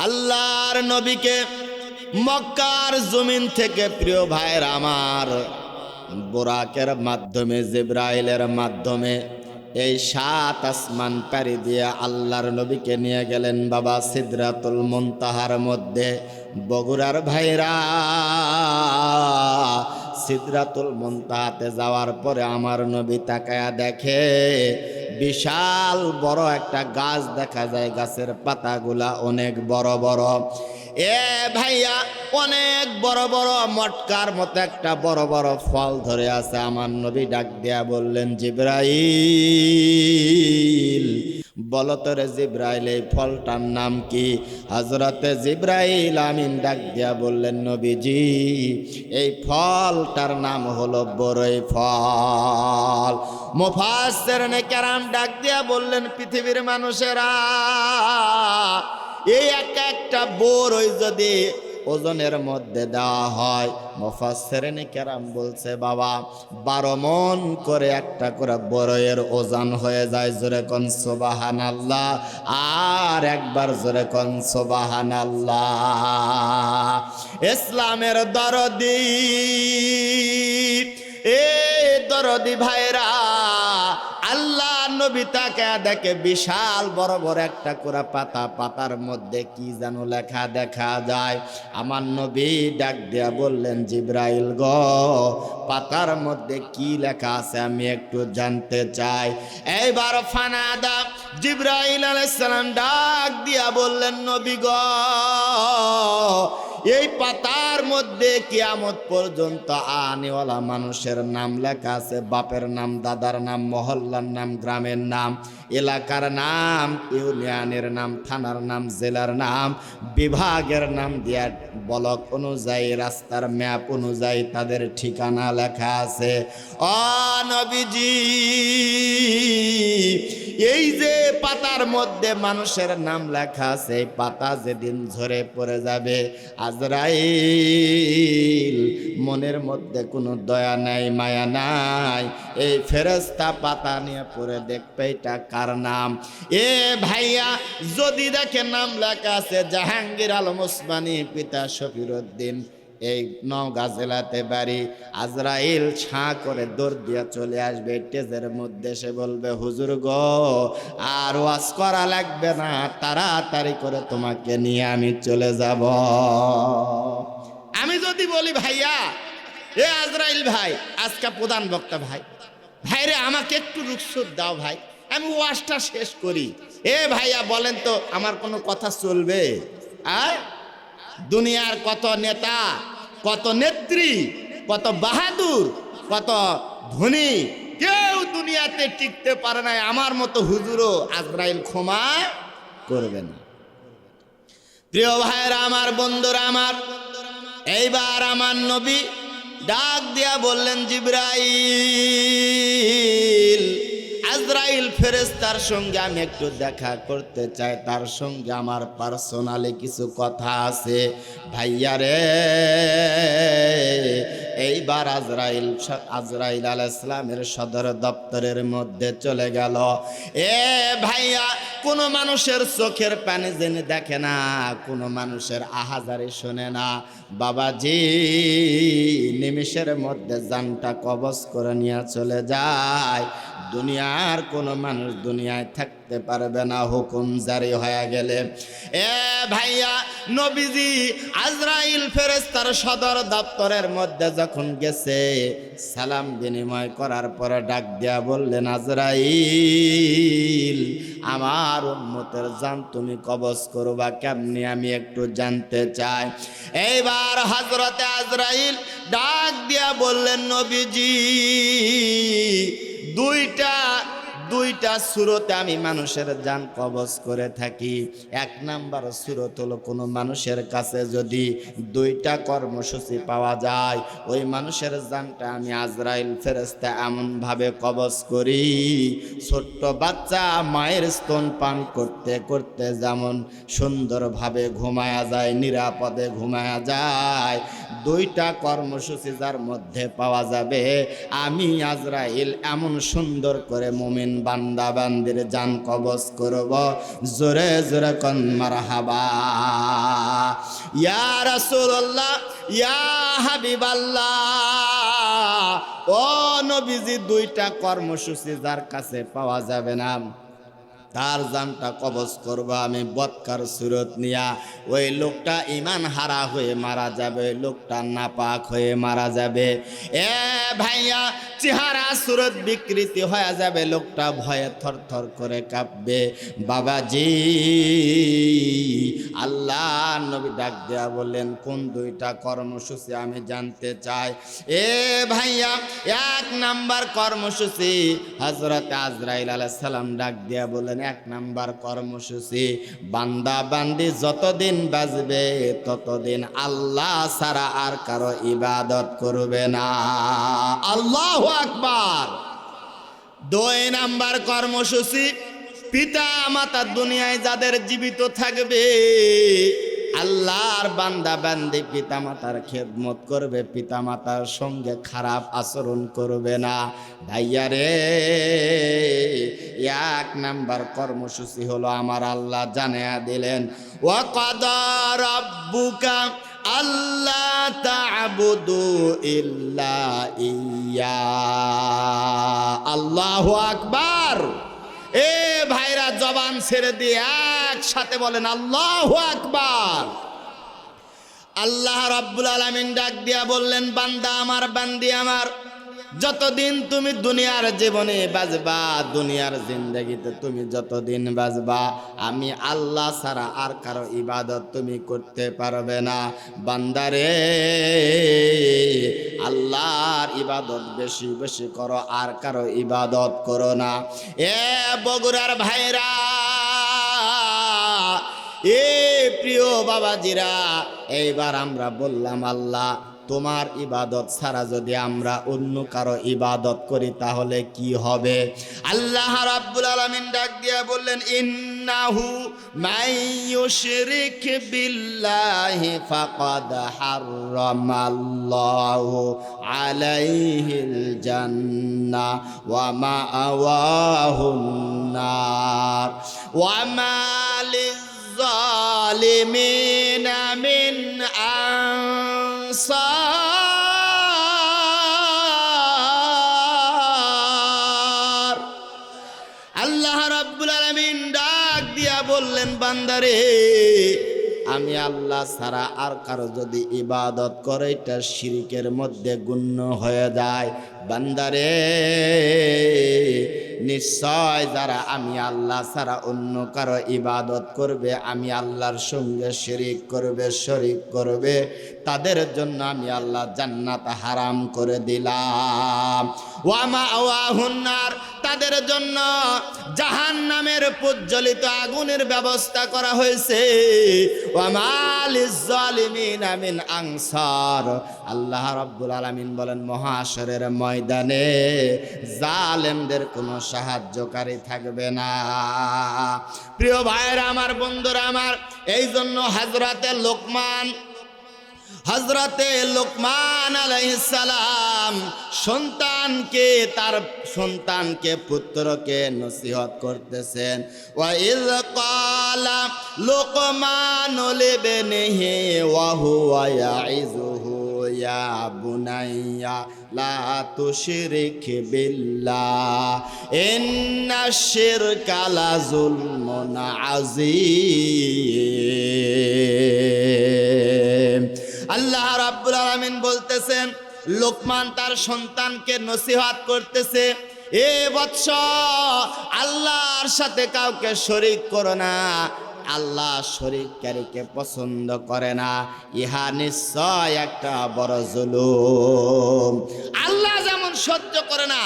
আল্লাহর নবীকে মক্কার জমিন থেকে প্রিয় ভাইয়ের আমার বুরাকের মাধ্যমে জিবরাইলের মাধ্যমে এই 7 আসমান পাড়ি দিয়ে আল্লাহর নবীকে নিয়ে গেলেন বাবা সিদরাতুল মুনতাহার মধ্যে। বগুড়ার ভাইরা, সিদরাতুল মুনতাহাতে যাওয়ার পরে আমার নবী তাকায়া দেখে বিশাল বড় একটা গাছ দেখা যায়, গাছের পাতাগুলা অনেক বড় বড়। এ ভাইয়া, অনেক বড় বড় মটকার মতো একটা বড় বড় ফল ধরে আছে। আমার নবী ডাক দিয়া বললেন, জিবরাইল বলো তো রে জিবরাইল, এই ফলটার নাম কি? হযরতে জিবরাইল আমিন ডাক দিয়া বললেন, নবীজি এই ফলটার নাম হলো বরই ফল। মুফাসসিরিনে কেরাম ডাক দিয়া বললেন, পৃথিবীর মানুষেরা, এই একটা বরই যদি ওজনের মধ্যে দেওয়া হয়, মুফাসসিরিনে কেরাম বলছে বাবা 12 মণ করে একটা করে বরইয়ের ওজন হয়ে যায়। জোরে কোন সুবহানাল্লাহ, আর একবার জোরে কোন সুবহানাল্লাহ। ইসলামের দরদি, এ দরদি ভাইরা, আল্লাহ নবী তাকে দেখে বিশাল বড় বড় একটা করে পাতা, পাতার মধ্যে কি যেন লেখা দেখা যায়। আমার নবী ডাক দিয়া বললেন, জিবরাইল গো, পাতার মধ্যে কি লেখা আছে আমি একটু জানতে চাই। এইবার ফানাদা জিবরাইল আলাইহিস সালাম ডাক দিয়া বললেন, নবী গো, এই পাতার মধ্যে কিয়ামত পর্যন্ত আনেওয়ালা মানুষের নাম লেখা আছে। বাপের নাম, দাদার নাম, মহল্লার নাম, গ্রামের নাম, এলাকার নাম, ইউনিয়নের নাম, থানার নাম, জেলার নাম, বিভাগের নাম দিয়া ব্লক অনুযায়ী, রাস্তার ম্যাপ অনুযায়ী তাদের ঠিকানা লেখা আছে। ও নবীজি, এই যে পাতার মধ্যে মানুষের নাম লেখা আছে, এই পাতা যেদিন ঝরে পড়ে যাবে, আজরাইল মনের মধ্যে কোনো দয়া নাই, মায়া নাই, এই ফেরেশতা পাতা নিয়ে পড়ে দেখবে এটা কার নাম। এ ভাইয়া, যদি দেখে নাম লেখা আছে জাহাঙ্গীর আলম ওসমানী, পিতা শফিউদ্দিন, এই নওগাঁ জেলাতে বাড়ি, আজরাইল ছাঁ করে দৌড় দিয়া চলে আসবে স্টেজের মধ্যে। সে বলবে, হুজুর গো, আর ওয়াজ করা লাগবে না, তাড়াতাড়ি করে তোমাকে নিয়ে আমি চলে যাব। আমি যদি বলি, ভাইয়া, এ আজরাইল ভাই, আজকে প্রধান বক্তা ভাই, ভাইরে আমাকে একটু রুখসত দাও ভাই, আমি ওয়াজটা শেষ করি। এ ভাইয়া বলেন তো, আমার কোনো কথা চলবে? আর দুনিয়ার কত নেতা, কত নেত্রী, কত বাহাদুর, কত ধনী, কেউ দুনিয়াতে টিকতে পারে না। আমার মতো হুজুরও আজরাইল ক্ষমা করবে না। প্রিয় ভাইরা আমার, বন্ধুরা আমার, এইবার আমার নবী ডাক দিয়া বললেন, জিবরাইল, আজরাইল ফেরেশতার সঙ্গে আমি একটু দেখা করতে চাই, তার সঙ্গে আমার পার্সোনালি কিছু কথা আছে। ভাইয়া রে, এইবার আজরাইল আলাইহিস সালামের সদর দপ্তরের মধ্যে চলে গেল। এ ভাইয়া, কোনো মানুষের চোখের পানি জেনে দেখে না, কোনো মানুষের আহাজারি শোনে না। বাবাজি নিমিষের মধ্যে জানটা কবজ করে নিয়ে চলে যায়। দুনিয়ার কোনো মানুষ দুনিয়ায় থাকতে পারবে না হুকুম জারি হয়ে গেলে। এ ভাইয়া, নবীজি আজরাইল ফেরেশতার সদর দপ্তরের মধ্যে যখন গেছে, সালাম বিনিময় করার পরে ডাক দিয়া বললেন, আজরাইল, আমার উম্মতের জান তুমি কবজ করবা কেমনি আমি একটু জানতে চাই। এইবার হযরতে আজরাইল ডাক দিয়া বললেন, নবীজি দুইটা সূরতে আমি মানুষের জান কবজ করে থাকি। এক নাম্বার সূরত হলো, কোনো মানুষের কাছে যদি 2টা কর্মসূচি পাওয়া যায়, ওই মানুষের জানটা আমি আজরাইল ফেরেশতা এমনভাবে কবজ করি, ছোট্ট বাচ্চা মায়ের স্তন পান করতে করতে যেমন সুন্দরভাবে ঘুমায়া যায়, নিরাপদে ঘুমায়া যায়, 2টা কর্মসূচি যার মধ্যে পাওয়া যাবে, আমি আজরাইল এমন সুন্দর করে মুমিন বান্দা বান্দির জান কবজ করব, জোরে জোরে কোন মারহাবা। ইয়া রাসূলুল্লাহ, ইয়া হাবিবাল্লাহ, ও নবীজি, দুইটা কর্মসূচি যার কাছে পাওয়া যাবে না তার জানটা কবজ করব আমি বদকার সুরত নিয়া। ওই লোকটা ঈমান হারা হয়ে মারা যাবে, ওই লোকটা নাপাক হয়ে মারা যাবে। এ ভাইয়া, চেহারা সুরত বিকৃতি হয়ে যাবে, লোকটা ভয়ে থরথর করে কাঁপবে। বাবাজি, আল্লাহ নবী ডাক দেয়া বললেন, কোন দুইটা কর্মসূচি আমি জানতে চাই। এ ভাইয়া, এক নাম্বার কর্মসূচি, হযরত আজরাইল আলাইহিস সালাম ডাক দেয়া বললেন, এক নাম্বার কর্মসূচি, বান্দা বান্দি যতদিন বাঁচবে ততদিন আল্লাহ ছাড়া আর কারো ইবাদত করবে না। আল্লাহু আকবার। দুই নাম্বার কর্মসূচি, পিতা মাতা দুনিয়ায় যাদের জীবিত থাকবে, আল্লাহর বান্দা বান্দি পিতা মাতার খেদমত করবে, পিতা মাতার সঙ্গে খারাপ আচরণ করবে না। ভাইয়া রে, এক নাম্বার কর্মসূচি হলো আমার আল্লাহ জানিয়ে দিলেন, ওয়া কাদা রাব্বুকা আল্লা তা'বুদু ইল্লা ইয়্যা। আল্লাহু আকবার। এ ভাইরা, জবান ছেড়ে দিয়ে একসাথে বলেন আল্লাহু আকবার। আল্লাহ রাব্বুল আলামিন ডাক দিয়া বললেন, বান্দা আমার, বান্দি আমার, যতদিন তুমি দুনিয়ার জীবনে বাঁচবা, দুনিয়ার জিন্দেগিতে তুমি যতদিন বাঁচবা, আমি আল্লাহ ছাড়া আর কারো ইবাদত তুমি করতে পারবে না। বান্দারে, আল্লাহর ইবাদত বেশি বেশি করো, আর কারো ইবাদত করো না। এ বগুড়ার ভাইরা, এ প্রিয় বাবাজিরা, এইবার আমরা বললাম, আল্লাহ তোমার ইবাদত ছাড়া যদি আমরা অন্য কারো ইবাদত করি তাহলে কি হবে? আল্লাহ রাব্বুল আলামিন ডাক দিয়া বললেন, ইন্নাহু মাইয়ুশরিক বিল্লাহি ফাকাদ হারামাল্লাহু আলাইহিল জান্নাহ ওয়া মাআওয়াহুন নার ওয়া মা লিয-যালিমিনা মিন আনসার। আল্লাহ রাব্বুল আলামিন ডাক দিয়া বললেন, বান্দারে, আমি আল্লাহ ছাড়া আর কারো যদি ইবাদত করে এটা শিরকের মধ্যে গণ্য হয়ে যায়। বান্দারে, নিশ্চয় যারা আমি আল্লাহ ছাড়া অন্য কারো ইবাদত করবে, আমি আল্লাহর সঙ্গে শিরিক করবে, শরীক করবে, তাদের জন্য আমি আল্লাহ জান্নাত হারাম করে দিলাম। ওয়া মাআওয়াহুন নার, তাদের জন্য জাহান্নামের প্রজ্বলিত আগুনের ব্যবস্থা করা হয়েছে। ওয়া মা লিয-যালিমিনা মিন আনসার। আল্লাহ রাব্বুল আলামিন বলেন, মহাশরের ময়দানে জালেমদের কোনো সাহায্যকারী থাকবে না। প্রিয় ভাইরা আমার, বন্ধুরা আমার, এই জন্য হযরতে লোকমান আলাইহিস সালাম তার সন্তানকে, পুত্রকে নসিহত করতেছেন। ওয়া ইয ক্বালা লুকমানু লিবনিহি ওয়া হুয়া ইয়াইযুহু ইয়া বুনাইয়া লা তুশরিক বিল্লাহ ইন্নাশ শিরকা লাযুলমুন আযীম। আল্লাহ রাব্বুল আলামিন বলতেছেন, লোকমান তার সন্তানকে নসিহত করতেছে, এ বৎস, আল্লাহর সাথে কাউকে শরীক করো না। আল্লাহ শরীককারীকে পছন্দ করে না। ইহা নিশ্চয় একটা বড় জুলুম। আল্লাহ যেমন সহ্য করে না,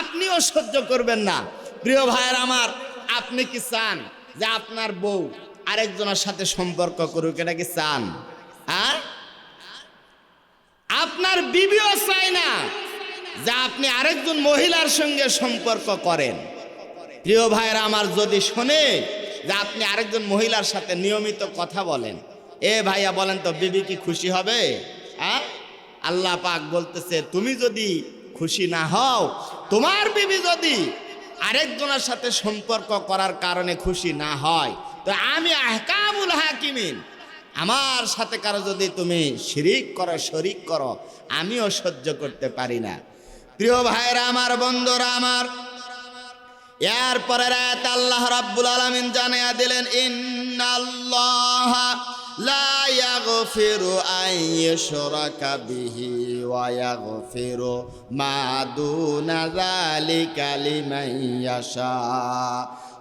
আপনিও সহ্য করবেন না। প্রিয় ভাইয়ের আমার, আপনি কি চান যে আপনার বউ আরেকজনের সাথে সম্পর্ক করুক? এটা কি চান? আর আপনার বিবিও চায় না যে আপনি আরেকজন মহিলার সঙ্গে সম্পর্ক করেন। প্রিয় ভাইরা আমার, যদি শোনে যে আপনি আরেকজন মহিলার সাথে নিয়মিত কথা বলেন, এ ভাইয়া বলেন তো, বিবি কি খুশি হবে? আল্লাহ পাক বলতেছে, তুমি যদি খুশি না হও, তোমার বিবি যদি আরেকজনের সাথে সম্পর্ক করার কারণে খুশি না হয়, তো আমি আহকামুল হাকিমিন, আমার সাথে কারো যদি তুমি শিরিক করো, শরিক করো, আমিও সহ্য করতে পারি না। প্রিয় ভাইরা আমার, বন্ধুরা আমার, এরপরের আয়াতে আল্লাহ রাব্বুল আলামিন জানিয়ে দিলেন, ইন্নাল্লাহা লা ইয়াগফিরু আন ইউশরাকা বিহি ওয়া ইয়াগফিরু মা দুনা যালিকা লিমান ইয়াশা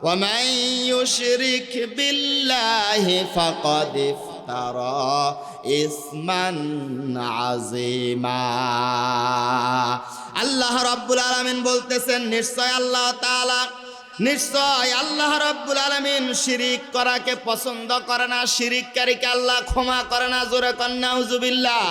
ওয়া মান ইউশরিক বিল্লাহি ফাকাদ ইফতারা ইসমান আযীমা। আল্লাহ রাব্বুল আলামিন বলতেছেন, নিশ্চয় আল্লাহ তাআলা, নিশ্চয় আল্লাহ রাব্বুল আলামিন শিরিক করাকে পছন্দ করে না, শিরিককারীকে আল্লাহ ক্ষমা করে না। জোরে কন নাউজুবিল্লাহ।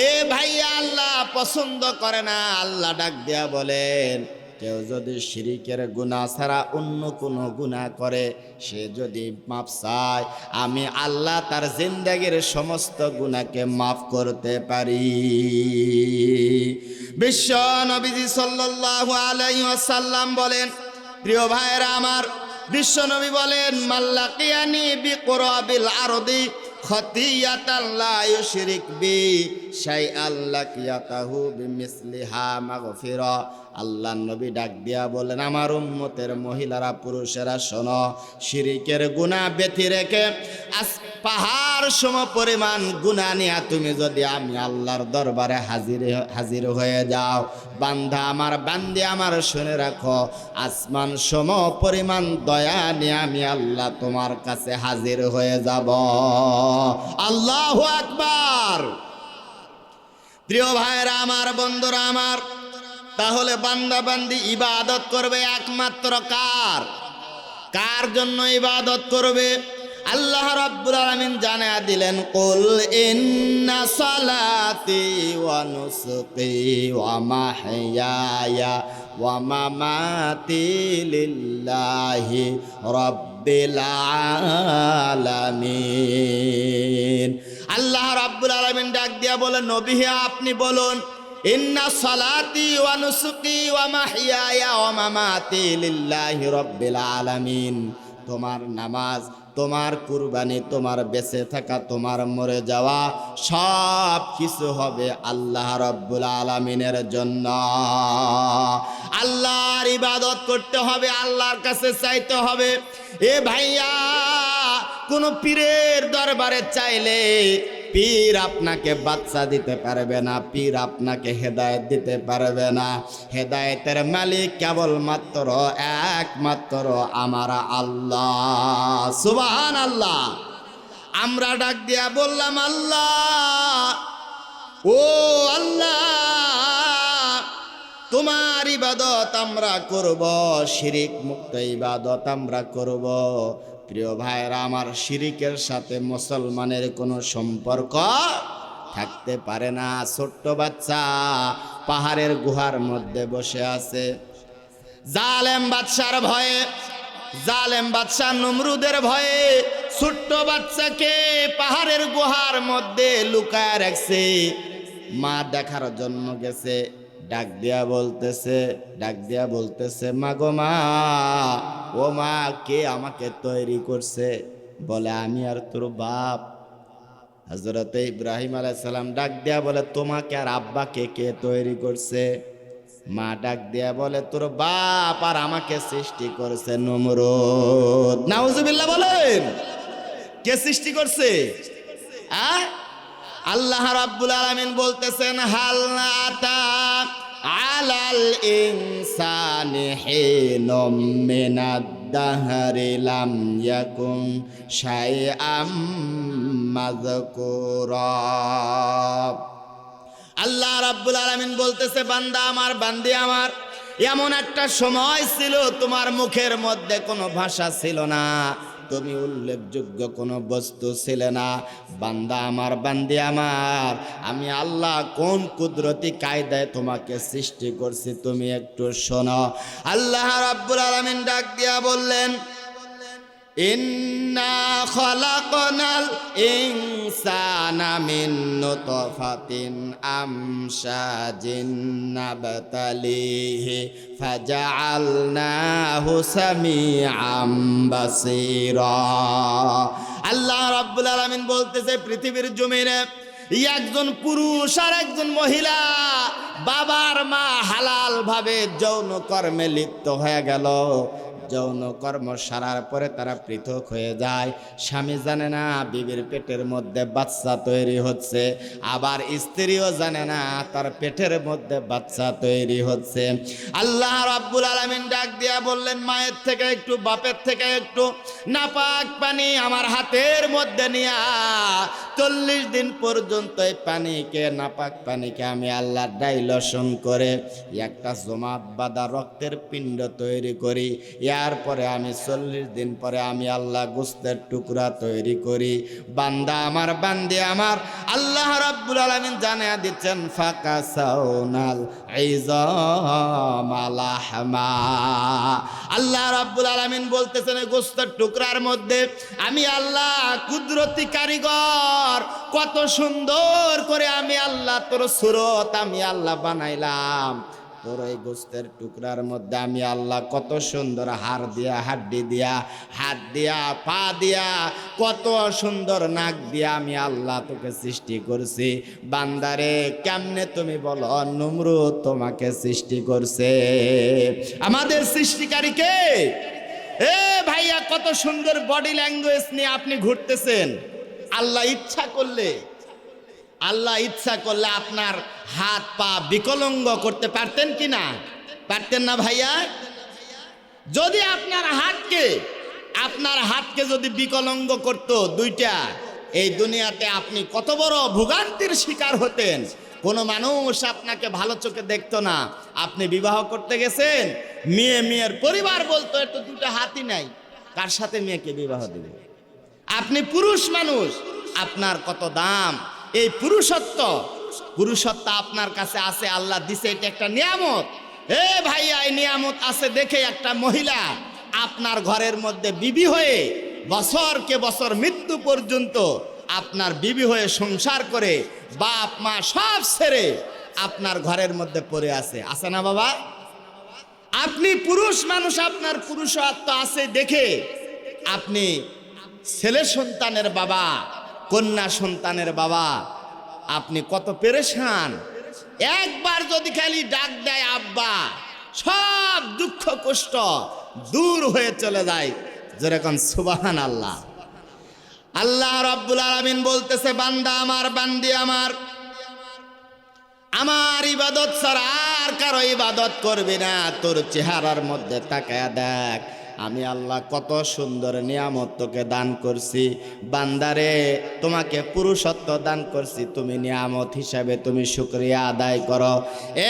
এ ভাইয়া, আল্লাহ পছন্দ করে না। আল্লাহ ডাক দিয়া বলেন, কেউ যদি শিরিকের গুনাহ ছাড়া অন্য কোনো গুনাহ করে, সে যদি মাফ চায়, আমি আল্লাহ তার জিন্দেগীর সমস্ত গুনাহকে মাফ করতে পারি। বিশ্ব নবীজি সাল্লাল্লাহু আলাইহি ওয়াসাল্লাম বলেন, প্রিয় ভাইরা আমার, বিশ্ব নবী বলেন, মাল্লাকিয়ানি বিকুরাবিল আরদি খতিয়াতান লা ইউশরিক বি শাইআন লাকিয়াতাহু বিমিসলিহা মাগফিরা। আল্লাহ নবী ডাক দিয়া বলেন, আমার উম্মতের মহিলারা, পুরুষেরা শোনো, শিরিকের গুনাহ ব্যতি রেখে পাহাড় সম পরিমাণ গুনাহ নিয়ে তুমি যদি আমি আল্লাহর দরবারে হাজির হয়ে যাও, বান্দা আমার, বান্দি আমার, শুনে রাখো, আসমান সম পরিমাণ দয়া নিয়ে আমি আল্লাহ তোমার কাছে হাজির হয়ে যাব। আল্লাহু আকবার। প্রিয় ভাইরা আমার, বন্ধুরা আমার, তাহলে বান্দা বান্দি ইবাদত করবে একমাত্র কার? কার জন্য ইবাদত করবে? আল্লাহ রাব্বুল আলামিন জানিয়ে দিলেন, কুল ইন্না সালাতি ওয়া নুসুকি ওয়া মাহইয়ায়া ওয়া মামাতি লিল্লাহি রাব্বিল আলামিন। আল্লাহ রাব্বুল আলামিন ডাক দিয়া বলেন, নবী হে, আপনি বলুন, ইন্না সালাতি ওয়া নুসুকি ওয়া মাহইয়ায়া ওয়া মামাতি লিল্লাহি রাব্বিল আলামিন। তোমার নামাজ, তোমার কুরবানি, তোমার বেঁচে থাকা, তোমার মরে যাওয়া, সব কিছু হবে আল্লাহ রাব্বুল আলামিনের জন্য। আল্লাহর ইবাদত করতে হবে, আল্লাহর কাছে চাইতে হবে। এ ভাইয়া, কোন পীরের দরবারে চাইলে পীর আপনাকে বাচ্চা দিতে পারবে না, পীর আপনাকে হেদায়েত দিতে পারবে না। হেদায়েতের মালিক কেবলমাত্র একমাত্র আমার আল্লাহ। সুবহানাল্লাহ। আমরা ডাক দিয়া বললাম, আল্লাহ, ও আল্লাহ, তোমার ইবাদত আমরা করব, শিরিক মুক্ত ইবাদত আমরা করব। প্রিয় ভাইরা আমার, শিরিকের সাথে মুসলমানের কোনো সম্পর্ক থাকতে পারে না। ছোট্ট বাচ্চা পাহাড়ের গুহার মধ্যে বসে আছে, জালেম বাদশার ভয়ে, জালেম বাদশা নমরুদের ভয়ে ছোট্ট বাচ্চাকে পাহাড়ের গুহার মধ্যে লুকায় রাখছে। মা দেখার জন্য গেছে, ডাক দিয়া বলতেছে, মা গো মা, ও মা, কে আমাকে তৈরি করছে? বলে, আমি আর তোর বাপ। হযরত ইব্রাহিম আলাইহিস সালাম ডাক দিয়া বলে, তোমাকে আর আব্বাকে কে তৈরি করছে? মা ডাক দিয়া বলে, তোর বাপ আর আমাকে সৃষ্টি করছে নমরুদ। নাউজুবিল্লাহ বলেন। কে সৃষ্টি করছে? আল্লাহ রাব্বুল আলামিন বলতেছেন, হাল আতা আলাল ইনসানি হিনুম মিনাদ দাহরি লাম ইয়াকুন শাইআম মাযকুরা। আল্লাহ রাব্বুল আলামিন বলতেছে, বান্দা আমার, বান্দি আমার, এমন একটা সময় ছিল তোমার মুখের মধ্যে কোনো ভাষা ছিল না, তুমি উল্লেখযোগ্য কোনো বস্তু ছিলে না। বান্দা আমার, বান্দি আমার, আমি আল্লাহ কোন কুদরতি কায়দায় তোমাকে সৃষ্টি করছি তুমি একটু শোনো। আল্লাহ রাব্বুল আলামিন ডাক দিয়া বললেন, ইন্না খলাকনাল ইনসানা মিন নুতফাতিন আমশাজিন নাবতালিহি ফাজআলনাহু সামিআম বাসীরা। আল্লাহ রাব্বুল আলামিন বলতেছে, পৃথিবীর জমিনে একজন পুরুষ আর একজন মহিলা বাবার মা হালাল ভাবে যৌন কর্মে লিপ্ত হয়ে গেল। যৌন কর্ম সারার পরে তারা পৃথক হয়ে যায়। স্বামী জানে না বিবির পেটের মধ্যে বাচ্চা তৈরি হচ্ছে, আবার স্ত্রীও জানে না তার পেটের মধ্যে বাচ্চা তৈরি হচ্ছে। আল্লাহ রাব্বুল আলামিন ডাক দিয়া বললেন, মায়ের থেকে একটু বাপের থেকে একটু নাপাক পানি আমার হাতের মধ্যে নিয়া 40 দিন পর্যন্ত এই পানিকে, নাপাক পানিকে আমি আল্লাহ ডাইলশন করে একটা জমাট বাঁধা রক্তের পিণ্ড তৈরি করি। এরপরে আমি 40 দিন পরে আমি আল্লাহ গোস্তের টুকরা তৈরি করি। বান্দা আমার, বান্দি আমার, আল্লাহ রাব্বুল আলামিন জানিয়ে দিচ্ছেন, ফাকাসাউনাল ইযামা লাহমা। আল্লাহ রাব্বুল আলামিন বলতেছেন, গোস্তের টুকরার মধ্যে আমি আল্লাহ কুদরতি কারিগর, কত সুন্দর করে আমি আল্লাহ তোর সুরত আমি আল্লাহ বানাইলাম। তোর এই গোস্তের টুকরার মধ্যে আমি আল্লাহ কত সুন্দর হাড় দিয়া, হাড্ডি দিয়া, হাত দিয়া, পা দিয়া, কত সুন্দর নাক দিয়া আমি আল্লাহ তোকে সৃষ্টি করছি। বান্দারে কেমনে তুমি বলো নমরুদ তোমাকে সৃষ্টি করছে? আমাদের সৃষ্টিকারী কে? এ ভাইয়া, কত সুন্দর বডি ল্যাঙ্গুয়েজ নিয়ে আপনি ঘুরতেছেন। আল্লাহ ইচ্ছা করলে আপনার হাত পা বিকলাঙ্গ করতে পারতেন কি না? পারতেন না ভাইয়া? যদি আপনার হাতকে যদি বিকলাঙ্গ করত দুইটা, এই দুনিয়াতে আপনি কত বড় ভোগান্তির শিকার হতেন। কোনো মানুষ আপনাকে ভালো চোখে দেখতো না। আপনি বিবাহ করতে গেছেন, মেয়ের পরিবার বলতো এর তো দুটো হাতই নাই, কার সাথে মেয়েকে বিবাহ দেবে? আপনি পুরুষ মানুষ, আপনার কত দাম। এই পুরুষত্ব আপনার কাছে আছে, আল্লাহ দিছে, এটা একটা নিয়ামত। এ ভাইয়া, এই নিয়ামত আছে দেখে একটা মহিলা আপনার ঘরের মধ্যে বিবি হয়ে বছরকে বছর মৃত্যু পর্যন্ত আপনার বিবি হয়ে সংসার করে বাপ মা সব ছেড়ে আপনার ঘরের মধ্যে পড়ে আছে না বাবা? আপনি পুরুষ মানুষ, আপনার পুরুষত্ব আছে দেখে আপনি ছেলে সন্তানের বাবা, কন্যা সন্তানের বাবা, আপনি কত পেরেশান। একবার যদি খালি ডাক দেয় আব্বা, সব দুঃখ কষ্ট দূর হয়ে চলে যায়। যেরকম সুবহানাল্লাহ। আল্লাহ রাব্বুল আলামিন বলতেছে, বান্দা আমার, বান্দি আমার, আমার ইবাদত ছাড়া আর কারো ইবাদত করবি না। তোর চেহারার মধ্যে তাকায়া দেখ, আমি আল্লাহ কত সুন্দর নিয়ামত তোকে দান করছি। বান্দারে, তোমাকে পুরুষত্ব দান করছি, তুমি নিয়ামত হিসাবে তুমি শুকরিয়া আদায় করো।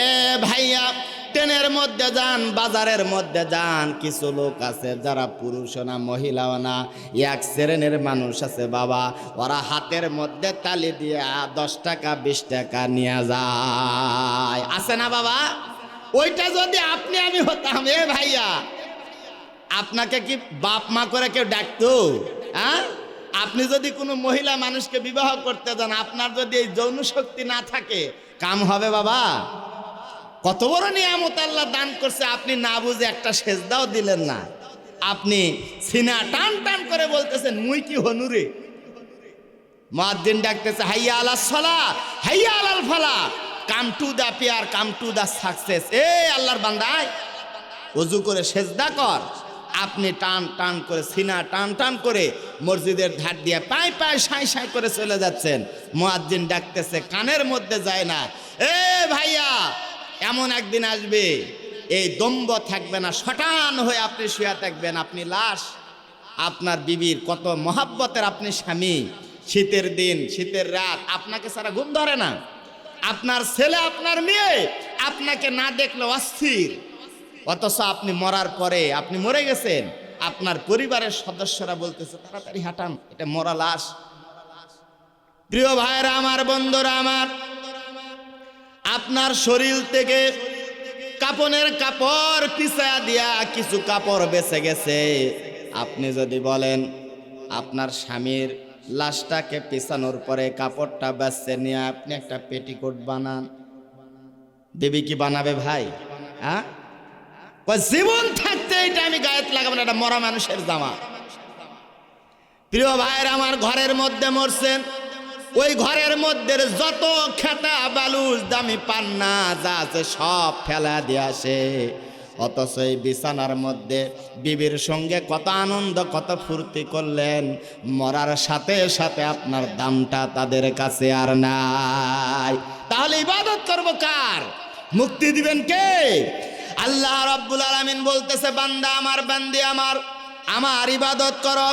এ ভাইয়া, ট্রেনের মধ্যে যান, বাজারের মধ্যে যান, কিছু লোক আছে যারা পুরুষও না মহিলাও না, এক শ্রেণীর মানুষ আছে বাবা, ওরা হাতের মধ্যে তালি দিয়ে 10 টাকা 20 টাকা নিয়ে যায়, আছে না বাবা? ওইটা যদি আপনি আমি হতাম, এ ভাইয়া, আপনাকে কি বাপ মা করে কেউ ডাকতো? হ্যাঁ, আপনি যদি কোনো মহিলা মানুষকে বিবাহ করতে যান, আপনার যদি এই যৌন শক্তি না থাকে, কাম হবে বাবা? কত বড় নিয়ামত আল্লাহ দান করছে, আপনি না বুঝে একটা সেজদাও দিলেন না। আপনি সিনা টান টান করে বলতেছেন, মুই কি হনুরে? মুয়াজ্জিন ডাকতেছে, হাইয়া আলাস সালাহ, হাইয়া আলাল ফালাহ, come to the prayer, come to the success. এ আল্লাহর বান্দায়, ওযু করে সেজদা কর। আপনি টান টান করে, সিনা টান টান করে মসজিদের ধার দিয়ে পায়ে পায়ে সাঁই সাঁই করে চলে যাচ্ছেন। মুয়াজ্জিন ডাকতেছে, কানের মধ্যে যায় না। এ ভাইয়া, এমন একদিন আসবে, এই দম্ভ থাকবে না, শটান হয়ে আপনি শুয়ে থাকবেন, আপনি লাশ। আপনার বিবির কত মহাব্বতের আপনি স্বামী, শীতের দিন, শীতের রাত, আপনাকে ছাড়া ঘুম ধরে না। আপনার ছেলে, আপনার মেয়ে আপনাকে না দেখলে অস্থির, অথচ আপনি মরার পরে, আপনি মরে গেছেন, আপনার পরিবারের সদস্যরা বলতেছে, তাড়াতাড়ি হাঁটান, এটা মরা লাশ। প্রিয় ভাইরা আমার, বন্ধুরা আমার, আপনার শরীর থেকে কাপড়ের কাপড় পিছা দিয়া কিছু কাপড় বেঁচে গেছে, আপনি যদি বলেন আপনার স্বামীর লাশটাকে পেছানোর পরে কাপড়টা বেচে নিয়ে আপনি একটা পেটিকোট বানান, দেবী কি বানাবে ভাই? হ্যাঁ, জীবন থাকতে এটা আমি গায়েত লাগাবো না, এটা মরা মানুষের জামা। প্রিয় ভাইয়ের আমার, ঘরের মধ্যে মরছেন, ওই ঘরের মধ্যে যত খেতা বালুস দামি পান্না যা আছে সব ফেলা দিয়ে আসে, অথচ এই বিছানার মধ্যে বিবির সঙ্গে কত আনন্দ কত ফুর্তি করলেন, মরার সাথে সাথে আপনার দামটা তাদের কাছে আর নাই। তাহলে ইবাদত করব কার? মুক্তি দিবেন কে? আল্লাহ রাব্বুল আলামিন বলতেছে, বান্দা আমার, বান্দি আমার, আমার ইবাদত করো।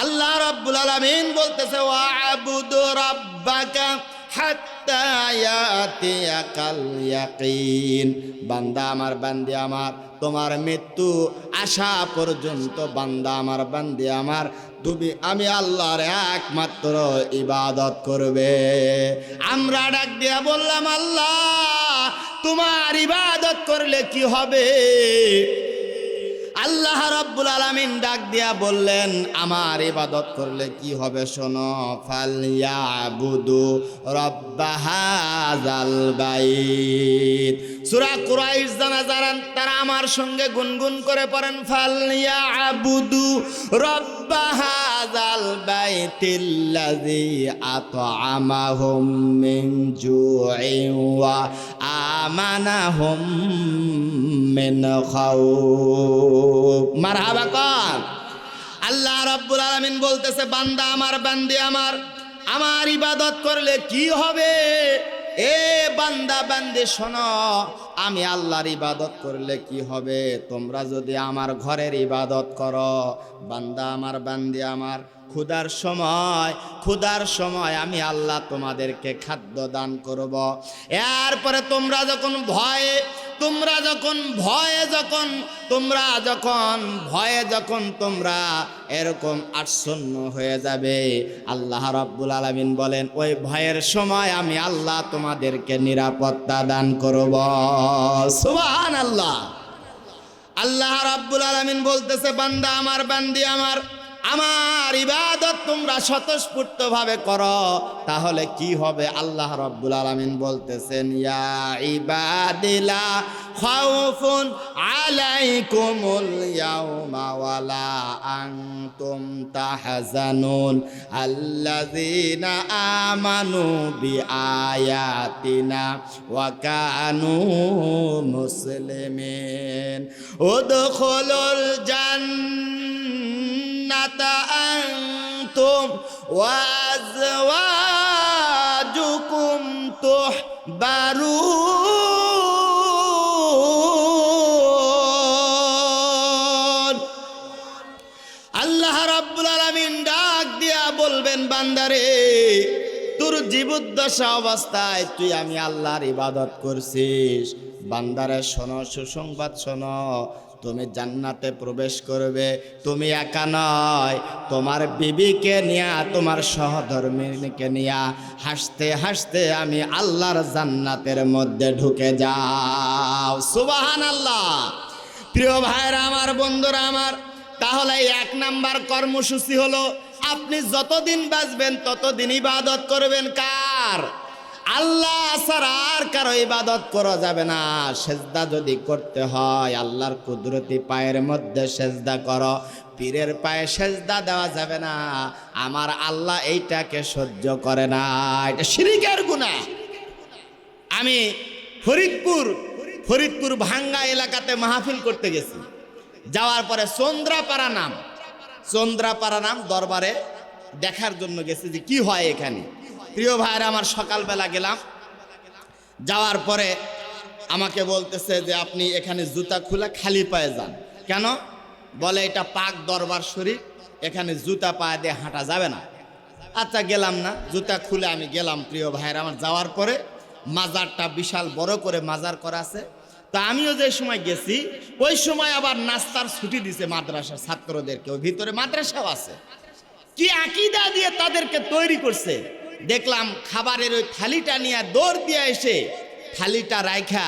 আল্লাহ রাব্বুল আলামিন বলতেছে, ওয়া'বুদু রাব্বাকা হাত্তা ইয়াতিয়াকাল ইয়াকিন। বান্দা আমার, বান্দি আমার, তোমার মৃত্যু আসা পর্যন্ত বান্দা আমার, বান্দি আমার, তুমি আমি আল্লাহর একমাত্র ইবাদত করবে। আমরা ডাক দিয়া বললাম, আল্লাহ তোমার ইবাদত করলে কি হবে? আল্লাহ রাব্বুল আলামিন ডাক দিয়া বললেন, আমার ইবাদত করলে কি হবে শোনো, ফালইয়াবুদু রাব্বা হাযাল বাইত। সূরা কুরাইশ যারা তারা আমার সঙ্গে গুনগুন করে পড়েন, ফালইয়াবুদু রাব্বা হাযাল বাইতিল্লাযী আত'আমাহুম মিন জু'ইন ওয়া আমানাহুম মিন খাউফ। মারহাবা কর। আল্লাহ রাব্বুল আলামিন বলতেছে, বান্দা আমার, বান্দি আমার, আমার ইবাদত করলে কি হবে? এ বান্দা বান্দি শোনো, আমি আল্লাহর ইবাদত করলে কি হবে? তোমরা যদি আমার ঘরের ইবাদত করো, বান্দা আমার, বান্দি আমার, ক্ষুধার সময় আমি আল্লাহ তোমাদেরকে খাদ্য দান করব। এরপরে তোমরা যখন ভয়ে তোমরা এরকম আচ্ছন্ন হয়ে যাবে, আল্লাহ রাব্বুল আলামিন বলেন, ওই ভয়ের সময় আমি আল্লাহ তোমাদেরকে নিরাপত্তা দান করব। সুবহানাল্লাহ। আল্লাহ রাব্বুল আলামিন বলতেছে, বান্দা আমার, বান্দি আমার, আমার ইবাদত তোমরা স্বতঃস্ফূর্ত ভাবে করো, তাহলে কি হবে? আল্লাহ রাব্বুল আলামিন বলতেছেন, ইয়া ইবাদিলা খাউফুন আলাইকুমুল ইয়াউমা ওয়ালা আনতুম তাহজানুন আল্লাযীনা আমানু বিআয়াতিনা ওয়া কানু মুসলিমিন উদখুলুল জান্নাতা আনতুম ওয়া আযওয়াজুকুম তুহবারুন। আল্লাহ রাব্বুল আলামিন ডাক দিয়া বলবেন, বান্দারে, তোর জীবদ্দশা অবস্থায় তুই আমি আল্লাহর ইবাদত করছিস, বান্দারে শোনো, সুসংবাদ শোনো, তুমি জান্নাতে প্রবেশ করবে। তুমি একা নয়, তোমার বিবিকে নিয়া, তোমার সহধর্মিনীকে নিয়া হাসতে হাসতে আমি আল্লাহর জান্নাতের মধ্যে ঢুকে যাও। সুবহানাল্লাহ। প্রিয় ভাইরা আমার, বন্ধুরা আমার, তাহলে এক নাম্বার কর্মসূচি হলো, আপনি যতদিন বাঁচবেন ততদিন ইবাদত করবেন কার? আল্লাহ ছাড়া আর কারো ইবাদত করা যাবে না। সেজদা যদি করতে হয় আল্লাহর কুদরতি পায়ের মধ্যে সেজদা করো, পীরের পায়ে সেজদা দেওয়া যাবে না। আমার আল্লাহ এইটাকে সহ্য করে না, এটা শিরকের গুনাহ। আমি ফরিদপুর ভাঙ্গা এলাকাতে মাহফিল করতে গেছি। যাওয়ার পরে চন্দ্রাপাড়া নাম দরবারে দেখার জন্য গেছি যে কি হয় এখানে। প্রিয় ভাইরা আমার, সকালবেলা গেলাম, যাওয়ার পরে আমাকে বলতেছে যে আপনি এখানে জুতা খুলে খালি পায়ে যান। কেন? বলে এটা পাক দরবার শরীফ, এখানে জুতা পায়ে দিয়ে হাঁটা যাবে না। আচ্ছা, গেলাম না, জুতা খুলে আমি গেলাম। প্রিয় ভাইরা আমার, যাওয়ার পরে মাজারটা বিশাল বড় করে মাজার করা আছে। তা আমিও যে সময় গেছি ওই সময় আবার নাস্তার ছুটি দিছে মাদ্রাসার ছাত্রদেরকে, ওই ভিতরে মাদ্রাসাও আছে। কি আকীদা দিয়ে তাদেরকে তৈরি করছে দেখলাম। খাবারের ওই থালিটা নিয়ে দৌড় দিয়ে এসে থালিটা রাইখা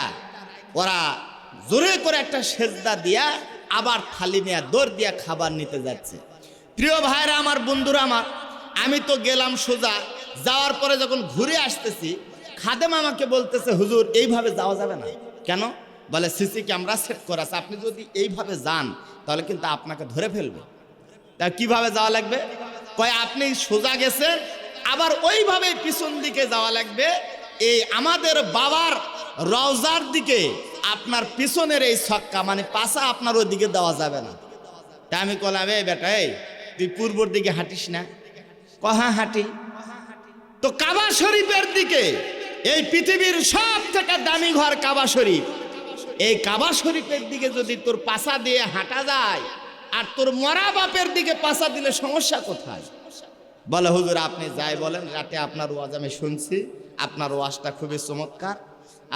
ওরা জোরে করে একটা সেজদা দিয়া আবার থালি নিয়ে দৌড় দিয়ে খাবার নিতে যাচ্ছে। প্রিয় ভাইরা আমার, বন্ধুরা আমার, আমি তো গেলাম সোজা। যাওয়ার পরে যখন ঘুরে আসতেছি, খাদেম আমাকে বলতেছে, হুজুর এইভাবে যাওয়া যাবে না। কেন? বলে সিসি ক্যামেরা সেট করা আছে, আপনি যদি এইভাবে যান তাহলে কিন্তু আপনাকে ধরে ফেলবে। তা কিভাবে যাওয়া লাগবে? কয় আপনি সোজা গেছেন, আবার ওইভাবে পিছন দিকে যাওয়া লাগবে। এই আমাদের বাবার রওজার দিকে আপনার পিছনের এই ছক্কা মানে পাছা আপনার ওই দিকে দেওয়া যাবে না। তা আমি কলাম, এই বেটা, এই তুই পূর্বর দিকে হাঁটিস না? হ্যাঁ হাঁটি। তো কাবা শরীফের দিকে, এই পৃথিবীর সব থেকে দামি ঘর কাবা শরীফ, এই কাবা শরীফের দিকে যদি তোর পাছা দিয়ে হাঁটা যায় আর তোর মরা বাপের দিকে পাছা দিলে সমস্যা কোথায়? বলে হুজুর আপনি যাই বলেন, রাতে আপনার ওয়াজ আমি শুনছি, আপনার ওয়াজটা খুবই চমৎকার,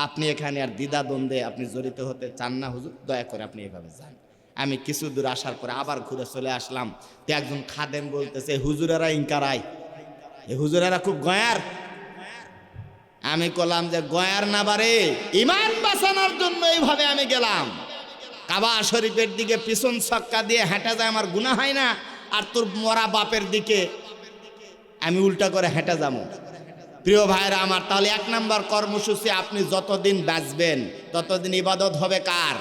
আপনি এখানে আর দ্বিধাদ্বন্দ্বে আপনি জড়িত হতে চান না হুজুর, দয়া করে আপনি এভাবে যান। আমি কিছু দূর আসার পরে আবার ঘুরে চলে আসলাম। তো একজন খাদেম বলতেছে, হুজুরেরা ইনকারাই, এই হুজুরেরা খুব গয়ার। আমি কলাম যে গয়ার না বারে, ইমান বাঁচানোর জন্য এইভাবে আমি গেলাম। কাবা শরীফের দিকে পিছন ছক্কা দিয়ে হেঁটে যায় আমার গুনাহ হয় না, আর তোর মরা বাপের দিকে আমি উল্টা করে হেঁটে যাবো। প্রিয় ভাইরা আমার, তাহলে 1 নম্বর কর্মসূচি, আপনি যতদিন বাঁচবেন ততদিন ইবাদত হবে কার?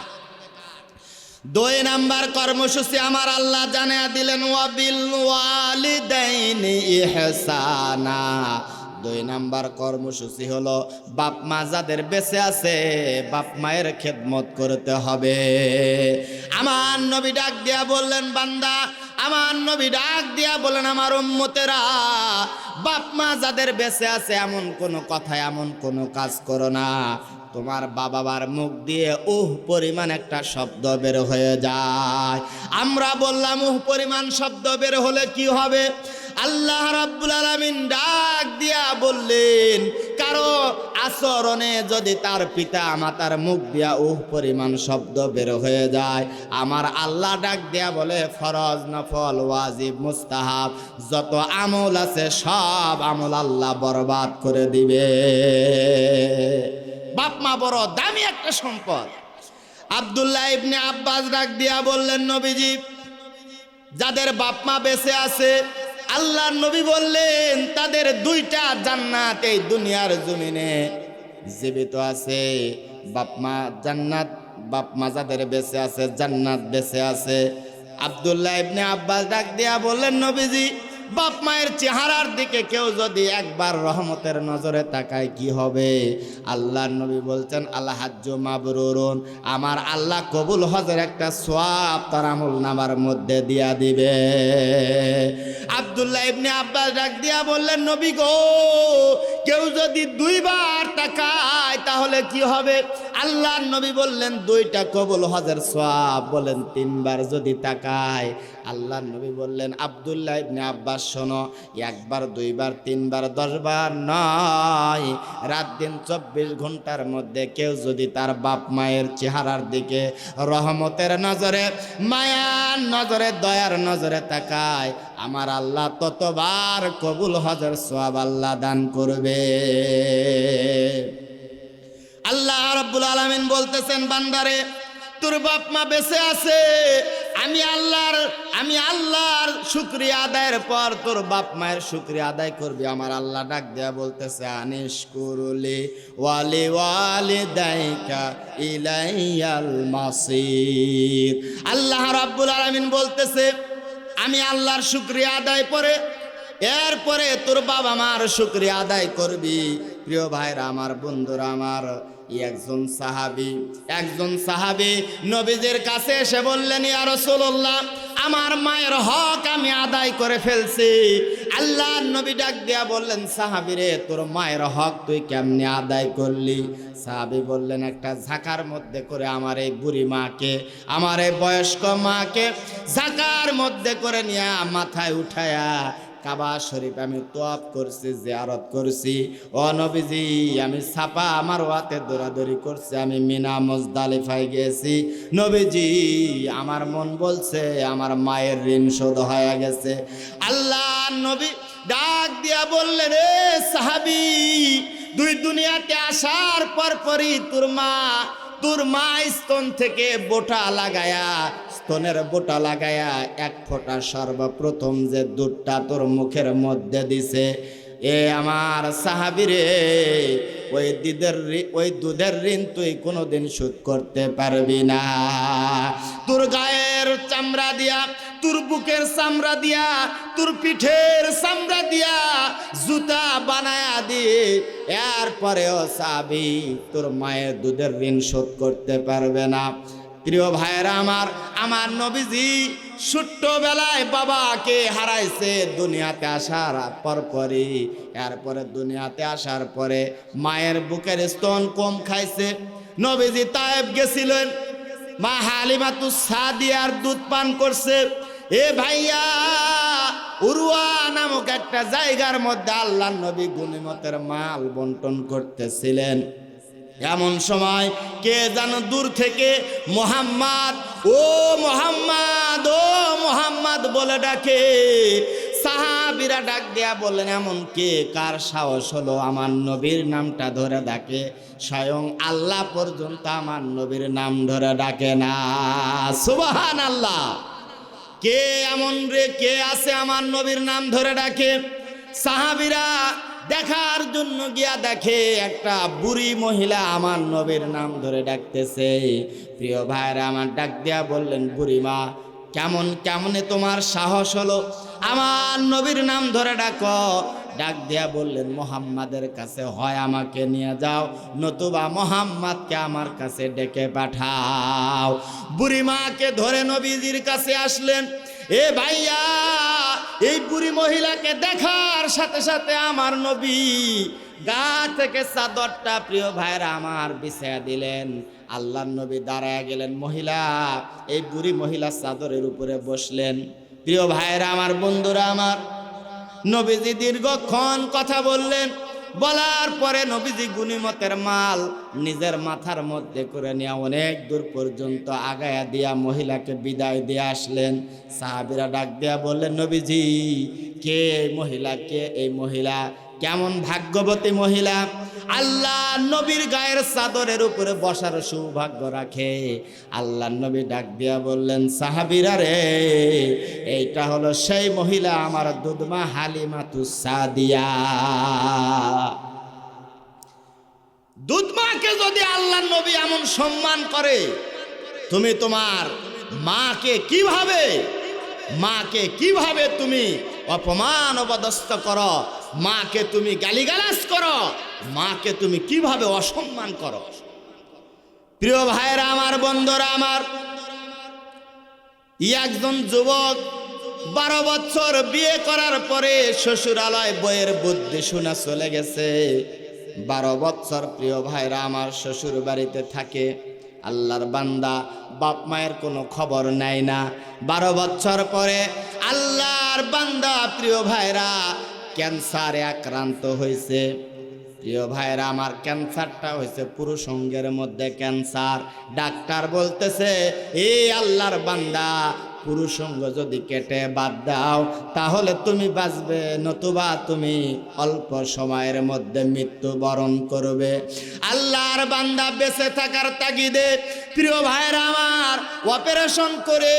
2 নম্বর কর্মসূচি আমার আল্লাহ জানিয়ে দিলেন, ওয়াবিল ওয়ালিদাইনি ইহসানা। 2 নম্বর কর্মসূচি হলো, বাপ মা যাদের বেঁচে আছে বাপ মায়ের খেদমত করতে হবে। আমার নবী ডাক দিয়া বললেন, বান্দা, আমার নবী ডাক দিয়া বলেন, আমার উম্মতেরা, বাপ মা যাদের বেঁচে আছে এমন কোনো কথা, এমন কোনো কাজ করো না তোমার বাবার মুখ দিয়ে পরিমাণ একটা শব্দ বের হয়ে যায়। আমরা বললাম পরিমাণ শব্দ বের হলে কি হবে? আল্লাহ রাব্বুল আলামিন ডাক দিয়া বললেন, কারো আচরণে যদি তার পিতা মাতার মুখ দিয়া পরিমাণ শব্দ বের হয়ে যায়, আমার আল্লাহ ডাক দিয়া বলে, ফরজ, নফল, ওয়াজিব, মুস্তাহাব যত আমল আছে সব আমল আল্লাহ বরবাদ করে দিবে। বাপ মা বড় দামি একটা সম্পদ। আব্দুল্লাহ ইবনে আব্বাস ডাক দিয়া বললেন, নবীজি, যাদের বাপ মা বেঁচে আছে আল্লাহর নবী বললেন তাদের 2টা জান্নাত এই দুনিয়ার জমিনে জীবিত আছে। বাপ মা জান্নাত, বাপ মা যাদের বেঁচে আছে জান্নাত বেঁচে আছে। আব্দুল্লাহ ইবনে আব্বাস ডাক দিয়া বললেন, নবীজি, বাপ মায়ের চেহারার দিকে কেউ যদি একবার রহমতের নজরে তাকায় কি হবে? আল্লাহর নবী বলছেন, আল্লাহ হাজ্জু মাবরুরুন, আমার আল্লাহ কবুল হজের একটা সওয়াব তার আমল নামার মধ্যে দিয়া দিবে। আব্দুল্লাহ ইবনে আব্বাস ডাক দিয়া বললেন, নবী গো, কেউ যদি 2 বার তাকায় তাহলে কি হবে? আল্লাহর নবী বললেন, 2টা কবুল হজের সওয়াব। বলেন 3 বার যদি তাকায়? আল্লাহর নবী বললেন, আব্দুল্লাহ ইবনে আব্বাস শোনো, 1 বার 2 বার 3 বার 10 বার নয়, রাত দিন 24 ঘন্টার মধ্যে কেউ যদি তার বাপ মায়ের চেহারার দিকে রহমতের নজরে, মায়ার নজরে, দয়ার নজরে তাকায়, আমার আল্লাহ ততবার কবুল হজের সওয়াব আল্লাহ দান করবে। আল্লাহ রাব্বুল আলামিন বলতেছেন, বান্দারে, তোর বাপ মা বেঁচে আছে, আমি আল্লাহর শুকরিয়া আদায়ের পর তোর বাপ মায়ের শুকরিয়া আদায় করবি। আমার আল্লাহ ডাক দেয়া বলতেছে, আনিশকুরুলি ওয়ালি ওয়ালিদাইকা ইলাইয়াল মাসির। আল্লাহ রাব্বুল আলামিন বলতেছে, আমি আল্লাহর শুকরিয়া আদায় করে এরপরে তোর বাবা মার শুকরিয়া আদায় করবি। প্রিয় ভাইরা আমার, বন্ধুরা আমার, একজন সাহাবী নবীজির কাছে এসে বললেন, ইয়া রাসূলুল্লাহ, আমার মায়ের হক আমি আদায় করে ফেলছি। আল্লাহর নবী ডাক দিয়া বললেন, সাহাবী রে, তোর মায়ের হক তুই কেমনে আদায় করলি? সাহাবী বললেন, একটা ঝাঁকার মধ্যে করে আমার এই বুড়ি মাকে, আমার এই বয়স্ক মাকে ঝাঁকার মধ্যে করে নিয়ে মাথায় উঠায়া কাবা শরীফ আমি তোয়াফ করছি, জিয়ারত করছি। ও নবীজি, আমি ছাপা আমার ওয়াতে দৌড়াদৌড়ি করছি, আমি মিনা মুজদালিফায় গেছি। নবীজি, আমার মন বলছে আমার মায়ের ঋণ শোধ হয়ে গেছে। আল্লাহ নবী ডাক দিয়া বললেন, রে সাহাবী, তুই দুনিয়াতে আসার পরপরই তোর মা স্তন থেকে বোটা লাগায়া স্তনের বোটা লাগায়া এক ফোঁটা সর্বপ্রথম যে দুধটা তোর মুখের মধ্যে দিছে, এ আমার সাহাবী রে, ওই দুধের ঋণ তুই কোনোদিন শোধ করতে পারবি না। তোর গায়ের চামড়া দিয়া, তোর বুকের চামড়া দিয়া, তোর পিঠের চামড়া দিয়া জুতা বানায়া দিয়ে এরপরেও সাহাবী তোর মায়ের দুধের ঋণ শোধ করতে পারবে না। প্রিয় ভাইয়েরা আমার নবীজি ছোট্টবেলায় বাবাকে হারাইছে দুনিয়াতে আসার পরপরই। এরপরে দুনিয়াতে আসার পরে মায়ের বুকের স্তন কম খাইছে। নবীজি তায়েব গেছিলেন, মা হালিমাতুস সাদিয়ার দুধ পান করছে। এ ভাইয়া, উরওয়া নামক একটা জায়গার মধ্যে আল্লাহর নবী গনিমতের মাল বন্টন করতেছিলেন। এমন সময় কে যেন দূর থেকে মোহাম্মদ, ও মোহাম্মদ, ও মোহাম্মদ বলে ডাকে। সাহাবীরা ডাক দেয়া বললেন, এমন কে, কার সাহস হলো আমার নবীর নামটা ধরে ডাকে? স্বয়ং আল্লাহ পর্যন্ত আমার নবীর নাম ধরে ডাকে না। সুবহানাল্লাহ। কে এমন রে, কে আছে আমার নবীর নাম ধরে ডাকে? সাহাবীরা দেখার জন্য গিয়া দেখে একটা বুড়ি মহিলা আমার নবীর নাম ধরে ডাকতেছে। প্রিয় ভাইরা আমার ডাক দিয়া বললেন, বুড়িমা, কেমনে তোমার সাহস হলো আমার নবীর নাম ধরে ডাকো? ডাক দিয়া বললেন, মোহাম্মদের কাছে হয় আমাকে নিয়ে যাও, নতুবা মোহাম্মদকে আমার কাছে ডেকে পাঠাও। বুড়িমাকে ধরে নবীজির কাছে আসলেন। এ ভাইয়া, এই বুড়ি মহিলাকে দেখার সাথে সাথে আমার নবী গা থেকে চাদরটা, প্রিয় ভাইরা আমার, বিছায়া দিলেন। আল্লাহর নবী দাঁড়ায় গেলেন। মহিলা, এই বুড়ি মহিলা চাদরের উপরে বসলেন। প্রিয় ভাইরা আমার, বন্ধুরা আমার, নবীজি দীর্ঘক্ষণ কথা বললেন। বলার পরে নবীজি গনিমতের মাল নিজের মাথার মধ্যে করে নিয়ে অনেক দূর পর্যন্ত আগায়া দিয়া মহিলাকে বিদায় দিয়ে আসলেন। সাহাবীরা ডাক দিয়া বললেন, নবীজি, কে মহিলা, কে এই মহিলা? কেমন ভাগ্যবতী মহিলা, আল্লাহ নবীর গায়ের চাদরের উপরে বসার সৌভাগ্য রাখে। আল্লাহ নবী ডাক দিয়া বললেন, সাহাবীরা রে, এইটা হলো সেই মহিলা, আমার দুধমা হালিমাতুস সাদিয়া। দুধমাকে যদি আল্লাহ নবী এমন সম্মান করে, তুমি তোমার মাকে কিভাবে তুমি অপমান অপদস্থ করো, মাকে তুমি গালিগালাজ করো, মাকে তুমি কিভাবে অসম্মান করো? প্রিয় ভাইরা আমার, বন্ধুরা আমার, একজন যুবক 12 বছর বিয়ে করার পরে শ্বশুরালয় বইয়ের বুদ্ধি শোনা চলে গেছে। 12 বছর প্রিয় ভাইরা আমার শ্বশুর বাড়িতে থাকে। আল্লাহর বান্দা বাপ মায়ের কোনো খবর নেয় না। 12 বছর পরে আল্লাহর বান্দা প্রিয় ভাইরা ক্যান্সারে আক্রান্ত হয়েছে। প্রিয় ভাইরা আমার, ক্যান্সারটা হয়েছে পুরুষাঙ্গের মধ্যে ক্যান্সার। ডাক্তার বলতেছে, এই আল্লাহর বান্দা, পুরুষাঙ্গ যদি কেটে বাদ দাও তাহলে তুমি বাঁচবে, নতুবা তুমি অল্প সময়ের মধ্যে মৃত্যুবরণ করবে। আল্লাহর বান্দা বেঁচে থাকার তাগিদে প্রিয় ভাইরা আমার অপারেশন করে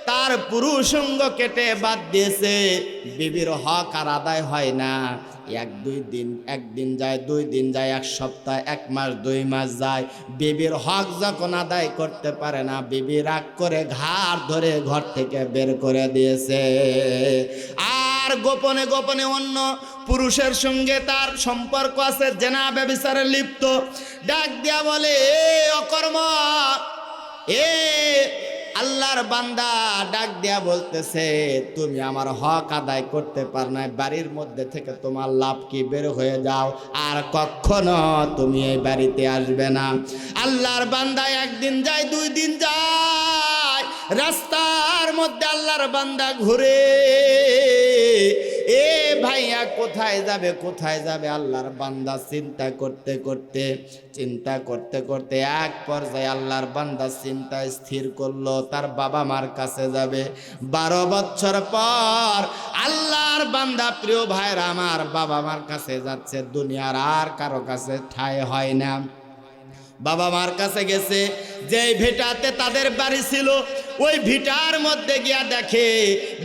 তার পুরুষাঙ্গ কেটে বাদ দিয়েছে। বিবির হক আর আদায় হয় না। একদিন যায়, 2 দিন যায়, 1 সপ্তাহ, 1 মাস, 2 মাস যায়। বিবির হক যখন আদায় করতে পারে না, বিবি রাগ করে ঘাড় ধরে ঘর থেকে বের করে দিয়েছে। আর গোপনে গোপনে অন্য পুরুষের সঙ্গে তার সম্পর্ক আছে, জেনা ব্যভিচারে লিপ্ত। ডাক দিয়া বলে, এ অকর্ম, এ আল্লাহর বান্দা ডাক দেয়া বলতেছে, তুমি আমার হক আদায় করতে পার না, বাড়ির মধ্যে থেকে তোমার লাভ কি, বের হয়ে যাও, আর কখনো তুমি এই বাড়িতে আসবে না। আল্লাহর বান্দা 1 দিন যায়, 2 দিন যায়, রাস্তার মধ্যে আল্লাহর বান্দা ঘুরে। এ ভাইয়া কোথায় যাবে আল্লাহর বান্দা চিন্তা করতে এক পর্যায়ে আল্লাহর বান্দা চিন্তা স্থির করলো তার বাবা মার কাছে যাবে। 12 বছর পর আল্লাহর বান্দা প্রিয় ভাইরা আমার বাবা মার কাছে যাচ্ছে। দুনিয়ার আর কারো কাছে ঠাঁই হয় না। বাবা মার কাছে গেছে। যেই ভিটাতে তাদের বাড়ি ছিল ওই ভিটার মধ্যে গিয়া দেখে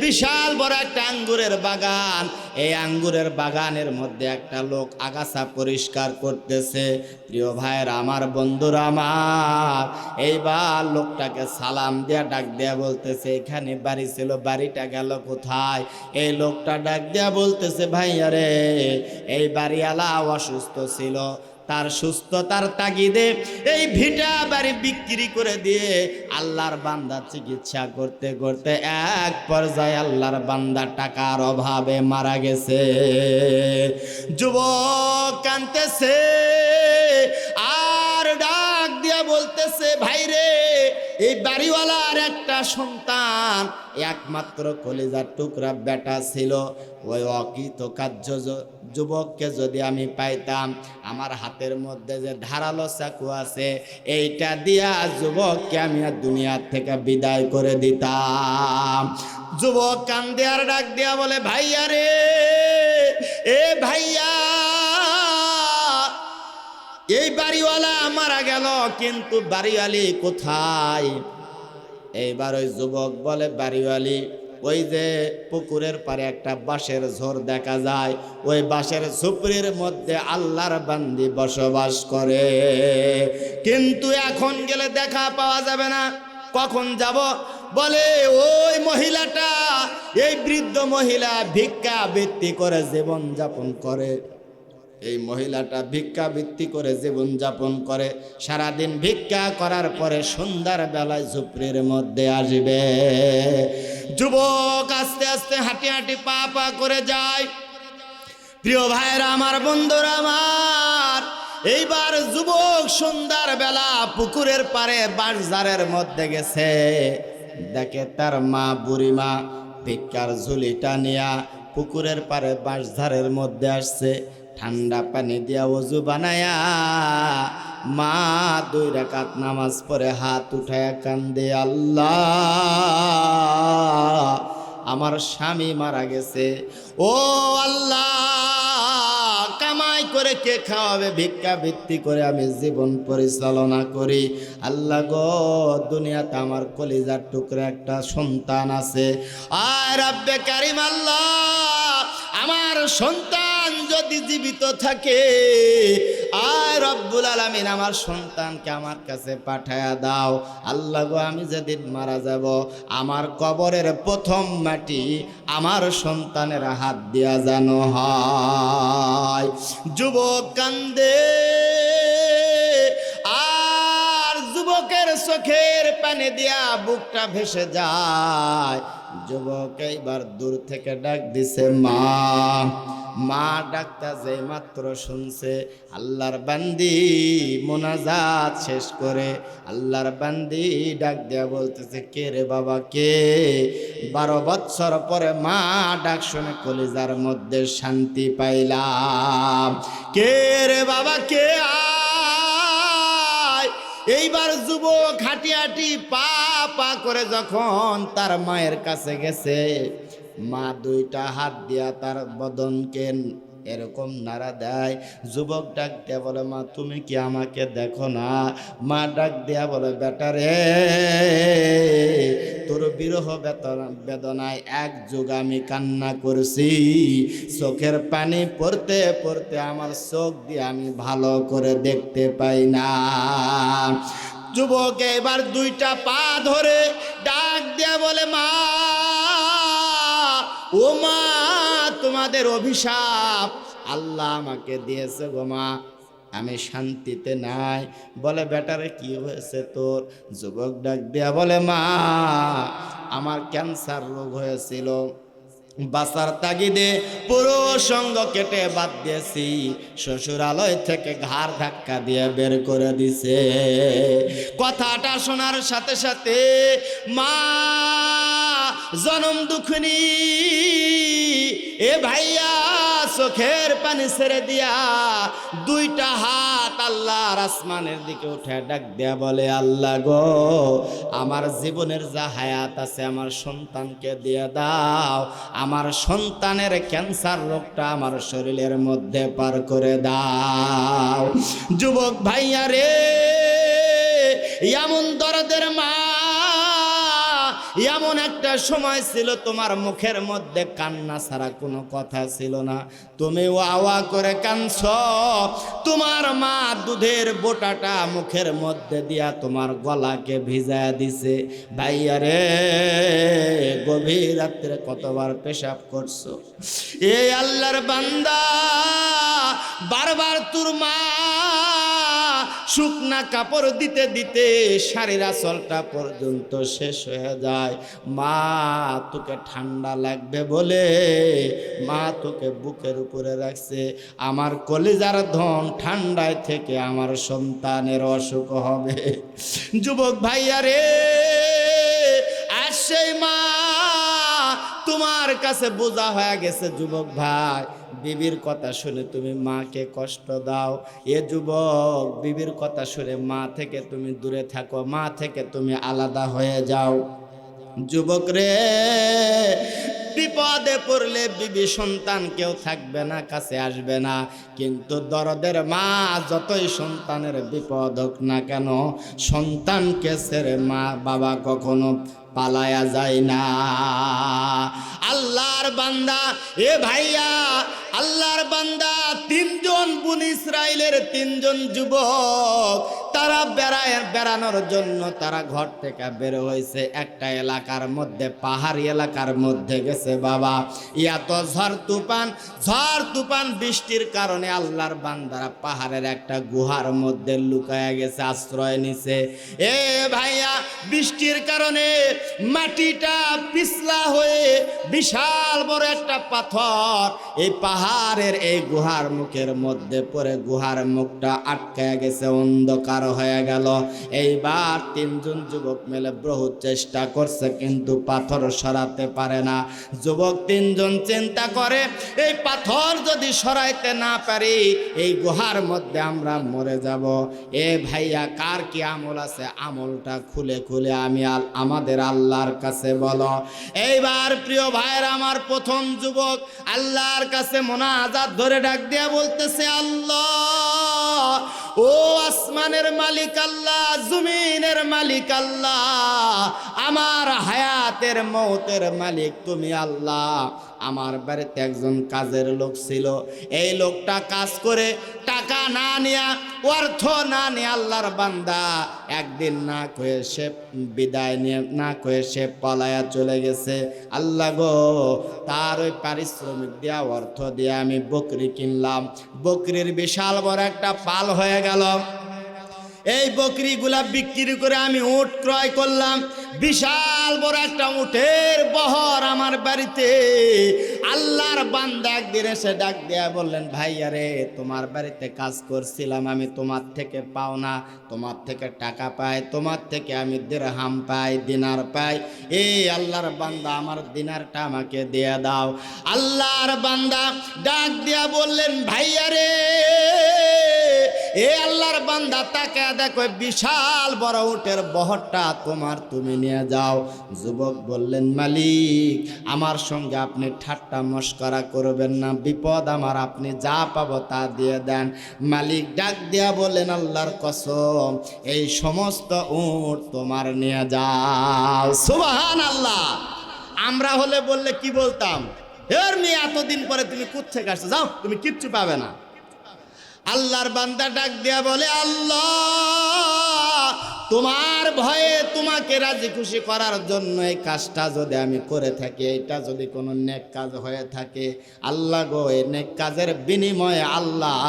বিশাল বড় একটা আঙ্গুরের বাগান। এই আঙ্গুরের বাগানের মধ্যে একটা লোক আগাছা পরিষ্কার করতেছে। প্রিয় ভাইয়ের আমার, বন্ধুরা আমার, এইবার লোকটাকে সালাম দিয়া ডাক দিয়া বলতেছে, এখানে বাড়ি ছিল, বাড়িটা গেল কোথায়? এই লোকটা ডাক দিয়া বলতেছে, ভাইয়া রে, এই বাড়িওয়ালা অসুস্থ ছিল, তার সুস্থতার তাগিদে এই ভিটা বাড়ি বিক্রি করে দিয়ে আল্লাহর বান্দা চিকিৎসা করতে করতে এক পর্যায়ে আল্লাহর বান্দা টাকার অভাবে মারা গেছে। যুবক কাঁদতেছে আর ডাক দিয়া বলতেছে, ভাই রে, এই বাড়িওয়ালার একটা সন্তান, একমাত্র কলিজার টুকরা বেটা ছিল। ওই অকৃতকার্য যুবককে যদি আমি পাইতাম, আমার হাতের মধ্যে যে ধারালো চাকু আছে, এইটা দিয়া যুবককে আমি আর দুনিয়ার থেকে বিদায় করে দিতাম। যুবক কান্দে আর ডাক দিয়া বলে, ভাইয়া রে, এ ভাইয়া, এই বাড়িওয়ালা মারা গেল, কিন্তু বাড়িওয়ালি কোথায়? এইবার ওই যুবক বলে, বাড়িওয়ালি ওই যে পুকুরের পারে একটা বাঁশের ঝোর দেখা যায়, ওই বাঁশের ঝুপড়ির মধ্যে আল্লাহর বান্দি বসবাস করে, কিন্তু এখন গেলে দেখা পাওয়া যাবে না। কখন যাব? বলে ওই মহিলাটা, এই বৃদ্ধ মহিলা ভিক্ষা বৃত্তি করে জীবন যাপন করে। এই মহিলাটা ভিক্ষা বৃত্তি করে জীবন যাপন করে, সারাদিন ভিক্ষা করার পরে সন্ধ্যার বেলায় ঝুপড়ির মধ্যে আসবে। যুবক আস্তে আস্তে হাঁটি হাঁটি পা পা করে যায়। প্রিয় ভাইরা আমার, বন্ধুরা আমার, এইবার যুবক সন্ধ্যার বেলা পুকুরের পারে বাঁশঝাড়ের মধ্যে গেছে, দেখে তার মা, বুড়িমা ভিক্ষার ঝুলিটা নিয়া পুকুরের পারে বাঁশঝাড়ের মধ্যে আসছে। ঠান্ডা পানি দিয়া ওযু বানায়া মা 2 রাকাত নামাজ পড়ে হাত উঠায়া কান্দে, আল্লাহ, আমার স্বামী মারা গেছে, ও আল্লাহ, কামাই করে কে খাওয়াবে? ভিক্ষা বৃত্তি করে আমি জীবন পরিচালনা করি। আল্লাহ গো, দুনিয়াতে আমার কলিজার টুকরা একটা সন্তান আছে, আর রব্বে কারিম আল্লাহ, আমার সন্তান যদি জীবিত থাকে, আয় রব্বুল আলামিন, আমার সন্তানকে আমার কাছে পাঠায়া দাও। আল্লাহ গো, আমি যেদিন মারা যাব, আমার কবরের প্রথম মাটি আমার সন্তানের হাত দিয়া যেন হয়। যুবক কান্দে আর যুবকের চোখের পানি দিয়া বুকটা ভেসে যায়। যুবক এইবার দূর থেকে ডাক দিছে, মা। মা ডাকটা যে মাত্র শুনছে, আল্লাহর বান্দি মোনাজাত শেষ করে আল্লাহর বান্দি ডাক দেয়া বলতেছে, কে রে বাবা, কে? 12 বছর পরে মা ডাক শুনে কলিজার মধ্যে শান্তি পাইলাম। কে রে বাবা, কে? আয়। এইবার যুবক হাঁটি হাঁটি পা পা করে যখন তার মায়ের কাছে গেছে, মা 2টা হাত দিয়া তার বদনকে এরকম নাড়া দেয়। যুবক ডাক দিয়া বলে, মা, তুমি কি আমাকে দেখো না? মা ডাক দিয়া বলে, বেটা রে, তোর বিরহ বেদনায় 1 যুগ আমি কান্না করছি, চোখের পানি পড়তে পড়তে আমার চোখ দিয়ে আমি ভালো করে দেখতে পাই না। যুবক এবার 2টা পা ধরে ডাক দিয়া বলে, মা, ও মা, তোমাদের অভিশাপ আল্লাহ আমাকে দিয়েছে গো মা, আমি শান্তিতে নাই। বলে, বেটারে কি হয়েছে তোর? যুবক ডাক দিয়া বলে, মা, আমার ক্যান্সার রোগ হয়েছিল, বাঁচার তাগিদে পুরো সঙ্গ কেটে বাদ দিয়েছি, শ্বশুরালয় থেকে ঘাড় ধাক্কা দিয়ে বের করে দিছে। কথাটা শোনার সাথে সাথে মা জনম দুঃখিনী এ ভাইয়া চোখের পানি ছেড়ে দিয়া 2টা হাত আল্লাহর আসমানের দিকে উঠে ডাক দেয়া বলে, আল্লাহ গো, আমার জীবনের যা হায়াত আছে আমার সন্তানকে দিয়ে দাও, আমার সন্তানের ক্যান্সার রোগটা আমার শরীরের মধ্যে পার করে দাও। যুবক ভাইয়া রে, এমন দরদের মা এমন একটা সময় ছিল তোমার মুখের মধ্যে কান্না ছাড়া কোনো কথা ছিল না, তুমি ওয়া করে কাঁদছ। তোমার মা দুধের বোটাটা মুখের মধ্যে দিয়া তোমার গলাকে ভিজায় দিছে। ভাইয়া রে, গভীর রাত্রে কতবার পেশাব করছো। এই আল্লাহর বান্দা বারবার তোর মা শুকনা কাপড় দিতে দিতে শাড়ির আঁচলটা পর্যন্ত শেষ হয়ে যায়। মা তোকে ঠান্ডা লাগবে বলে মা তোকে বুকের উপরে রাখছে। আমার কলিজার ধন ঠান্ডায় থেকে আমার সন্তানের অসুখ হবে। যুবক ভাইয়া রে, আর সেই মা তোমার কাছে বোঝা হয়ে গেছে। যুবক ভাই, বিবির কথা শুনে তুমি মাকে কষ্ট দাও। এ যুবক, বিবির কথা শুনে মা থেকে তুমি দূরে থাকো, মা থেকে তুমি আলাদা হয়ে যাও। যুবক রে, বিপদে পড়লে বিবি সন্তান কেউ থাকবে না, কাছে আসবে না, কিন্তু দরদের মা যতই সন্তানের বিপদ হোক না কেন, সন্তানকে ছেড়ে মা বাবা কখনো পালায়া যায় না। আল্লাহর বান্দা, এ ভাইয়া, আল্লাহর বান্দা তিনজন বনি ইসরাইলের তিনজন যুবক, তারা বেড়ানোর জন্য তারা ঘর থেকে বের হয়েছে। একটা এলাকার মধ্যে, পাহাড়ি এলাকার মধ্যে গেছে। বাবা, এত ঝড় তুফান বৃষ্টির কারণে আল্লাহর বান্দারা পাহাড়ের একটা গুহার মধ্যে লুকায়া গেছে, আশ্রয় নিছে। এ ভাইয়া, বৃষ্টির কারণে মাটিটা পিছলা হয়ে বিশাল বড় একটা পাথর এই পাহাড়ের এই গুহার মুখের মধ্যে পড়ে গুহার মুখটা আটকায় গেছে, অন্ধকার হয়ে গেল। এইবার তিনজন যুবক মিলে বহু চেষ্টা করছে, কিন্তু পাথর সরাতে পারে না। যুবক তিনজন চিন্তা করে, এই পাথর যদি সরাইতে না পারি এই গুহার মধ্যে আমরা মরে যাব। এ ভাইয়া, কার কি আমল আছে, আমলটা খুলে খুলে আমি আমাদের আল্লাহর কাছে বলো। এইবার প্রিয় ভাইয়ের আমার, প্রথম যুবক আল্লাহর কাছে মোনাজাত ধরে ডাক দিয়া বলতেছে, আল্লাহ, ও আসমানের মালিক আল্লাহ, জমিনের মালিক আল্লাহ, আমার হায়াতের মৌতের মালিক তুমি আল্লাহ। আমার বাড়িতে একজন কাজের লোক ছিল, এই লোকটা কাজ করে টাকা না নিয়া, অর্থ না নিয়ে আল্লাহর বান্দা একদিন না কয়ে সে বিদায় নিয়ে না কয়ে সে পলায়া চলে গেছে। আল্লাহ গো, তার ওই পারিশ্রমিক দেওয়া অর্থ দিয়ে আমি বকরি কিনলাম। বকরির বিশাল বড় একটা পাল হয়ে গেল। এই বকরিগুলা বিক্রি করে আমি উট ক্রয় করলাম। বিশাল বড় একটা উটের বহর আমার বাড়িতে। আল্লাহর বান্দা একদিন এসে ডাক দেয়া বললেন, ভাইয়া রে, তোমার বাড়িতে কাজ করছিলাম আমি, তোমার থেকে পাও না, তোমার থেকে টাকা পাই, তোমার থেকে আমি দিরহাম পাই, দিনার পাই। এই আল্লাহর বান্দা, আমার দিনারটা আমাকে দিয়ে দাও। আল্লাহর বান্দা ডাক দিয়া বললেন, ভাইয়া রে, এ আল্লাহর বান্দা তাকে দেখো, বিশাল বড় উটের বহরটা তোমার, তুমি নিয়ে যাও। যুবক বললেন, মালিক, আমার সঙ্গে আপনি ঠাট্টা মস্করা করবেন না, বিপদ আমার, আপনি যা পাবো তা দিয়ে দেন। মালিক ডাক দিয়া বললেন, আল্লাহর কসম, এই সমস্ত উট তোমার নিয়ে যাও। সুবহানাল্লাহ। আমরা হলে বললে কি বলতাম, এর মেয়ে এতদিন পরে তুমি কোত্থেকে আসছো, যাও, তুমি কিচ্ছু পাবে না। আল্লাহর বান্দা ডাক দিয়া বলে, আল্লাহ, তোমার ভয়ে, তোমাকে রাজি খুশি করার জন্য এই কাজটা যদি আমি করে থাকি, এটা যদি কোনো নেক কাজ হয়ে থাকে, আল্লাহ গো, এই নেক কাজের বিনিময়ে আল্লাহ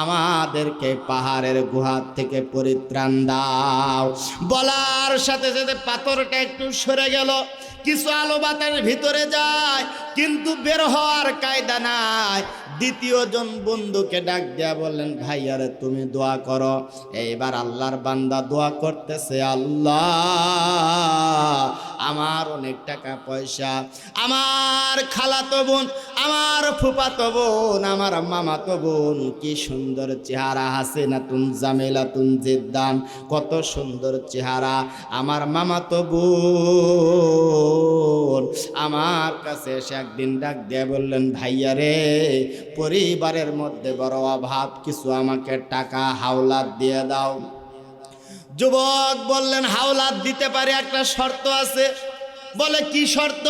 আমাদেরকে পাহাড়ের গুহা থেকে পরিত্রাণ দাও। বলার সাথে সাথে পাথরটা একটু সরে গেল, কিছু আলো বাতাস ভিতরে যায়, কিন্তু বের হওয়ার কায়দা নাই। দ্বিতীয় জন বন্ধুকে ডাক দেয়া বললেন, ভাইয়ারে, তুমি দোয়া করো। এইবার আল্লাহর বান্দা দোয়া করতেছে, আল্লাহ, আমার অনেক টাকা পয়সা, আমার খালাতো বোন, আমার ফুফাতো বোন, আমার মামাতো বোন, কি সুন্দর চেহারা, হাসিনাতুন জামিলাতুন জিদ্দান, কত সুন্দর চেহারা। আমার মামাতো বোন আমার কাছে এসে একদিন ডাক দিয়ে বললেন, ভাইয়া রে, পরিবারের মধ্যে বড় অভাব, কিছু আমাকে টাকা হাওলাত দিয়ে দাও। যুবক বললেন, হাওলাত দিতে পারি, একটা শর্ত আছে। বলে কি শর্ত?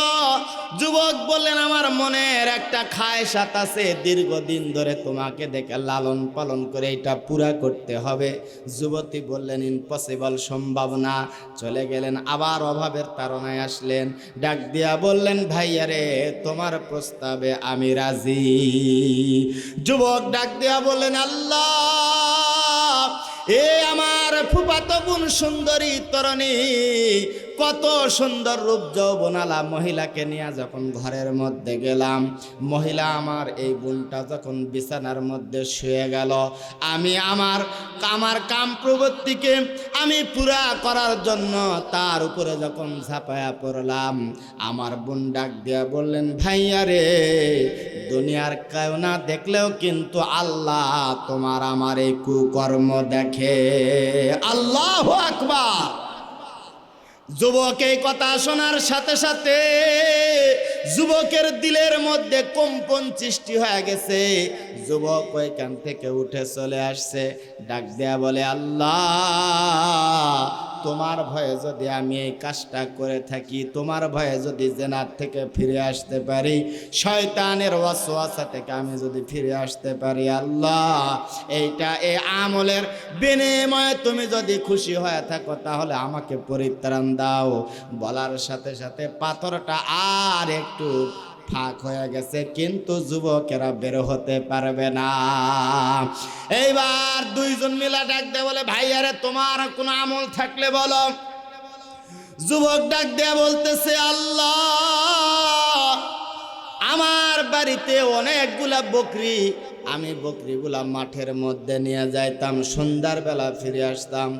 যুবক বললেন আমার মনের একটা খায়সাত আছে, দীর্ঘদিন ধরে তোমাকে দেখে লালন পালন করে এটা পুরা করতে হবে। যুবতী বললেন ইম্পসিবল, সম্ভব না। চলে গেলেন, আবার অভাবের তাড়নায় আসলেন, ডাক দিয়া বললেন ভাইয়া রে তোমার প্রস্তাবে আমি রাজি। যুবক ডাক দিয়া বললেন আল্লাহ, এ আমার ফুফাতো বোন সুন্দরী তরুণী, কত সুন্দর রূপ যৌবনালা মহিলাকে নিয়ে যখন ঘরের মধ্যে গেলাম, মহিলা আমার এই বোনটা যখন বিছানার মধ্যে শুয়ে গেল, আমি আমার কাম প্রবৃত্তিকে আমি পুরা করার জন্য তার উপরে যখন ঝাঁপায়া পড়লাম, আমার বোন ডাক দিয়া বললেন ভাইয়া রে দুনিয়ার কেউ না দেখলেও কিন্তু আল্লাহ তোমার আমার এই কুকর্ম দেখে। আল্লাহু আকবার। যুবক এই কথা শোনার সাথে সাথে যুবকের দিলের মধ্যে কম্পন সৃষ্টি হয়ে গেছে। যুবক ওইখান থেকে উঠে চলে আসছে, ডাক দেয়া বলে আল্লাহ তোমার ভয়ে যদি আমি এই কাজটা করে থাকি, তোমার ভয়ে যদি জেনার থেকে ফিরে আসতে পারি, শয়তানের ওয়াসওয়াসা থেকে আমি যদি ফিরে আসতে পারি, আল্লাহ এইটা এই আমলের বিনিময়ে তুমি যদি খুশি হয়ে থাকো তাহলে আমাকে পরিত্রাণ দাও। বলার সাথে সাথে পাথরটা আর একটু ফাঁক হয়ে গেছে, কিন্তু যুবকেরা বের হতে পারবে না। এইবার দুইজন মিলা ডাক দেয়া বলে ভাইয়ারে তোমার কোনো আমল থাকলে বলো। যুবক ডাক দেয়া বলতেছে আল্লাহ আমার বাড়িতে অনেকগুলা বকরি, আমি বকরিগুলা মাঠের মধ্যে নিয়ে যাইতাম, সন্ধ্যার বেলা ফিরে আসতাম,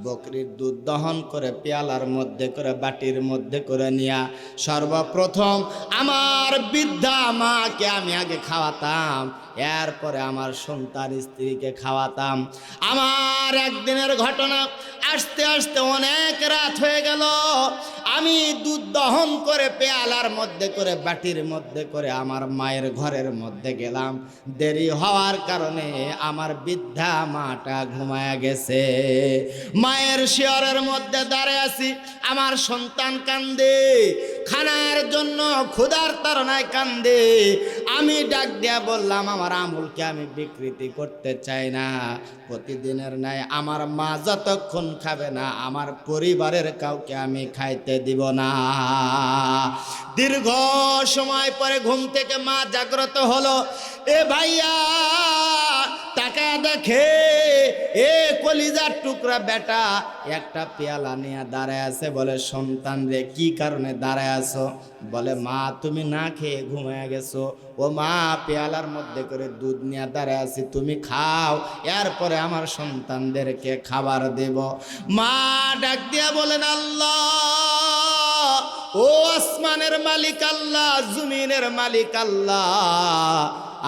বকরির দুধ দহন করে পেয়ালার মধ্যে করে বাটির মধ্যে করে নিয়া সর্বপ্রথম আমার বৃদ্ধা মাকে আমি আগে খাওয়াতাম, এরপরে আমার সন্তান স্ত্রীকে খাওয়াতাম। আমার একদিনের ঘটনা, আস্তে আস্তে অনেক রাত হয়ে গেল, আমি দুধ দহন করে পেয়ালার মধ্যে করে বাটির মধ্যে করে আমার মায়ের ঘরের মধ্যে গেলাম। দেরি হওয়ার কারণে আমার বৃদ্ধা মাটা ঘুমায়া গেছে। মায়ের শিয়রের মধ্যে দাঁড়িয়ে আছি, আমার সন্তান কান্দে, খানার জন্য ক্ষুধার তাড়নায় কান্দে। আমি ডাক দিয়া বললাম আমার আমলকে আমি বিকৃতি করতে চাই না, প্রতিদিনের ন্যায় আমার মা যতক্ষণ খাবে না আমার পরিবারের কাউকে আমি খাইতে দিব না। দীর্ঘ সময় পরে ঘুম থেকে মা জাগ্রত হলো। এ ভাইয়া টাকা দেখে এ কলিজার টুকরা বেটা একটা পেয়ালা নিয়ে দাঁড়ায় আছে। বলে সন্তান রে কি কারণে দাঁড়ায় আছো? বলে মা তুমি না খেয়ে ঘুমিয়ে গেছো। ও মা পেয়ালার মধ্যে করে দুধ নিয়ে দাঁড়ায় আছি, তুমি খাও, এরপরে আমার সন্তানদেরকে খাবার দেব। মা ডাক দিয়া বলেন আল্লাহ, ও আসমানের মালিক আল্লাহ, জমিনের মালিক আল্লাহ,